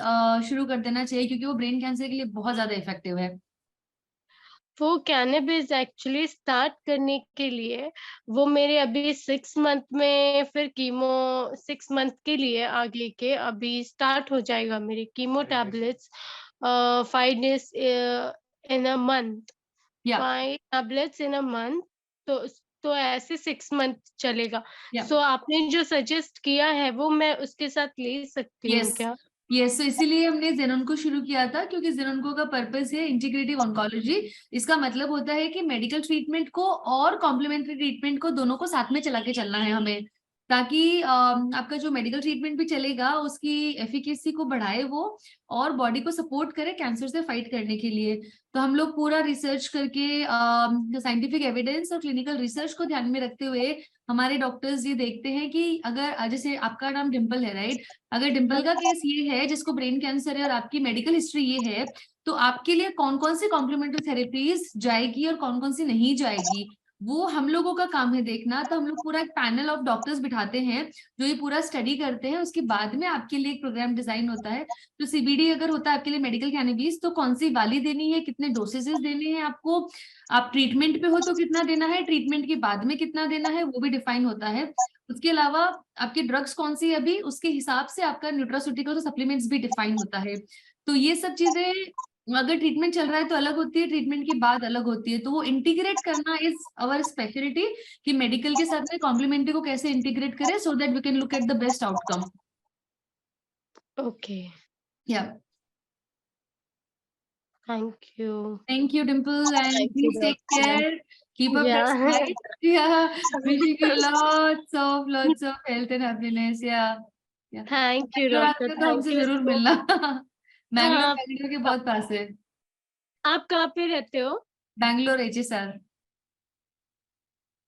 शुरू कर देना चाहिए, क्योंकि वो ब्रेन कैंसर के लिए बहुत ज्यादा इफेक्टिव है। वो कैनबिस एक्चुअली स्टार्ट करने के लिए वो मेरे अभी 6 मंथ में, फिर कीमो 6 मंथ के लिए आगे के अभी स्टार्ट हो जाएगा मेरी chemo tablets 5 days in a month, 5 tablets in a month, तो ऐसे 6 मंथ चलेगा। सो आपने जो सजेस्ट किया है वो मैं उसके साथ ले सकती हूँ क्या? यस, इसीलिए हमने जेनोन को शुरू किया था, क्योंकि जेनोन का पर्पस है इंटीग्रेटिव ऑन्कोलॉजी। इसका मतलब होता है कि मेडिकल ट्रीटमेंट को और कॉम्प्लीमेंट्री ट्रीटमेंट को दोनों को साथ में चला के चलना है हमें। ताकि आपका जो मेडिकल ट्रीटमेंट भी चलेगा उसकी एफिकेसी को बढ़ाए वो, और बॉडी को सपोर्ट करे कैंसर से फाइट करने के लिए। तो हम लोग पूरा रिसर्च करके साइंटिफिक एविडेंस और क्लिनिकल रिसर्च को ध्यान में रखते हुए हमारे डॉक्टर्स ये देखते हैं कि अगर जैसे आपका नाम डिम्पल है राइट, अगर डिम्पल का केस ये है जिसको ब्रेन कैंसर है और आपकी मेडिकल हिस्ट्री ये है, तो आपके लिए कौन कौन सी कॉम्प्लीमेंट्री थेरेपीज जाएगी और कौन कौन सी नहीं जाएगी वो हम लोगों का काम है देखना। तो हम लोग पूरा एक पैनल ऑफ डॉक्टर्स बिठाते हैं जो ये पूरा स्टडी करते हैं, उसके बाद में आपके लिए एक प्रोग्राम डिजाइन होता है। तो सीबीडी अगर होता है आपके लिए मेडिकल कैनबिस, तो कौन सी वाली देनी है, कितने डोसेजेस देने हैं आपको, आप ट्रीटमेंट पे हो तो कितना देना है, ट्रीटमेंट के बाद में कितना देना है वो भी डिफाइन होता है। उसके अलावा आपके ड्रग्स कौन सी अभी, उसके हिसाब से आपका न्यूट्रास्यूटिकल सप्लीमेंट्स भी डिफाइन होता है। तो ये सब चीजें अगर ट्रीटमेंट चल रहा है तो अलग होती है, ट्रीटमेंट के बाद अलग होती है। तो वो इंटीग्रेट करना इज अवर स्पेशलिटी कि मेडिकल के साथ में कॉम्प्लीमेंट्री को कैसे इंटीग्रेट करें so that we can look at the best outcome. Okay, yeah thank you Dimple and you, please take doctor. Care, keep up that Yeah. Smile, yeah wishing you lots of health and happiness। Yeah thank you Bangalore doctor, आते हो तो thank हमसे you जरूर सो मिलना। हाँ, बैंगलोर के बहुत पास है। आप कहाँ पे रहते हो? बैंगलोर HSR।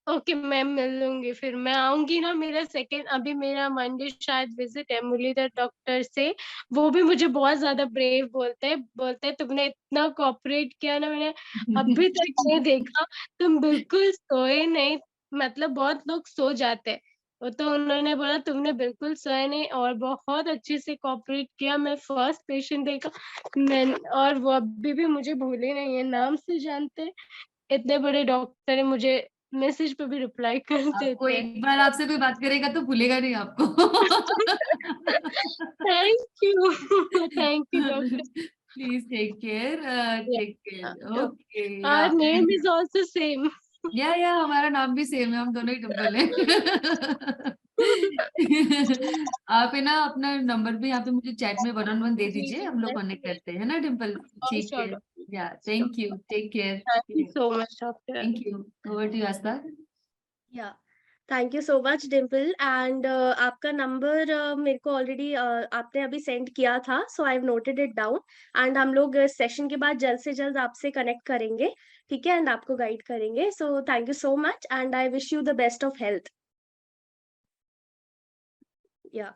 ओके, मैं मिल लूंगी, फिर मैं आऊंगी ना। मेरा सेकंड, अभी मेरा मंडे शायद विजिट है मुरलीधर डॉक्टर से। वो भी मुझे बहुत ज्यादा ब्रेव बोलते हैं तुमने इतना कोऑपरेट किया ना, मैंने अभी तक नहीं देखा। तुम बिल्कुल सोए नहीं, मतलब बहुत लोग सो जाते हैं। वो तो उन्होंने बोला तुमने बिल्कुल सोए नहीं और बहुत अच्छे से कोऑपरेट किया। मैं फर्स्ट पेशेंट देखा मैं, और वो अभी भी मुझे भूले नहीं है, नाम से जानते हैं। इतने बड़े डॉक्टर है, मुझे मैसेज पे भी रिप्लाई कर आपको देते हैं। एक बार आपसे कोई बात करेगा तो भूलेगा नहीं आपको। Thank you doctor. Please take care. Okay, our name is also same. या हमारा नाम भी सेम है, हम दोनों ही डिम्पल हैं। आप है ना अपना नंबर भी यहाँ पे मुझे चैट में 1-on-1 दे जी दीजिए, जी, हम लोग कनेक्ट करते हैं ना डिम्पल। ठीक है, yeah thank you, take care. Thank you so much doctor. Thank you, over to Aastha. Yeah thank you so much Dimple. And आपका नंबर मेरे को ऑलरेडी आपने अभी सेंड किया था, so I have noted it down. And हम लोग सेशन के बाद जल्द से जल्द आपसे कनेक्ट करेंगे, ठीक है, एंड आपको गाइड करेंगे। सो thank you so much and I wish you the best of health. या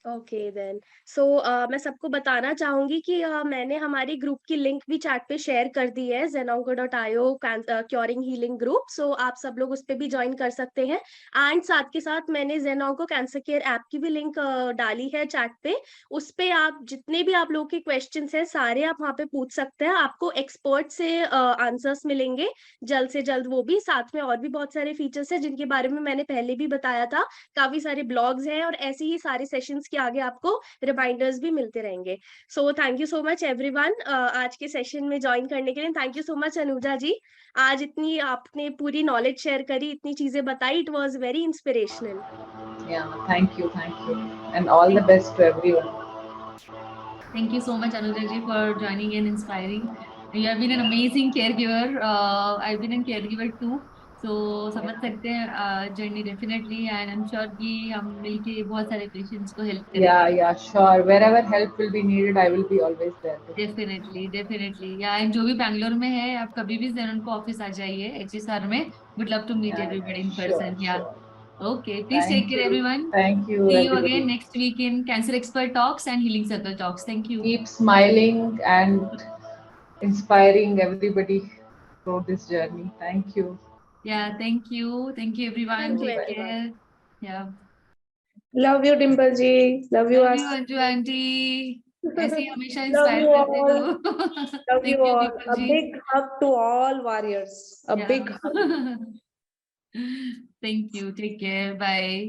ओके देन, सो मैं सबको बताना चाहूंगी कि मैंने हमारी ग्रुप की लिंक भी चैट पे शेयर कर दी है, zenonco.io क्योरिंग हीलिंग ग्रुप। सो आप सब लोग उस पे भी ज्वाइन कर सकते हैं। एंड साथ के साथ मैंने zenonco कैंसर केयर ऐप की भी लिंक डाली है चैट पे। उस पे आप जितने भी आप लोग के क्वेश्चंस हैं सारे आप वहाँ पे पूछ सकते हैं, आपको एक्सपर्ट से आंसर्स मिलेंगे जल्द से जल्द। वो भी साथ में और भी बहुत सारे फीचर्स हैं जिनके बारे में मैंने पहले भी बताया था। काफी सारे ब्लॉग्स हैं और ऐसे ही सारे सेशंस के आगे आपको रिमाइंडर्स भी मिलते रहेंगे। So thank you so much everyone आज के सेशन में ज्वाइन करने के लिए। Thank you so much Anuja ji, आज इतनी आपने पूरी नॉलेज शेयर करी, इतनी चीजें बताई, it was very inspirational. Thank you and all the best to everyone. Thank you so much, Anuja ji, for joining and inspiring. You have been an amazing caregiver. I've been a caregiver too. So समझ सकते हैं journey definitely, and I am sure कि हम मिलके बहुत सारे patients को help करेंगे। Yeah, sure. Wherever help will be needed, I will be always there. Definitely या एंड जो भी बैंगलोर में है आप कभी भी ज़ेनॉन को ऑफिस आ जाइए HSR में। Would love to meet everybody in person. Yeah okay, please take care everyone. Thank you. See you Everybody. again next week in Cancer Expert Talks and Healing Circle Talks. Thank you. Keep smiling and inspiring everybody through this journey. Thank you. Yeah, thank you everyone. Thank you, Take everyone. care. Yeah. Love you Dimple ji, love you Anju aunty, ऐसे ही हमेशा Love inspire you करते all. रहो। Love Thank you you, all. Deepak A ji. big hug to all warriors. A Yeah. big hug. Thank you. Take care. Bye.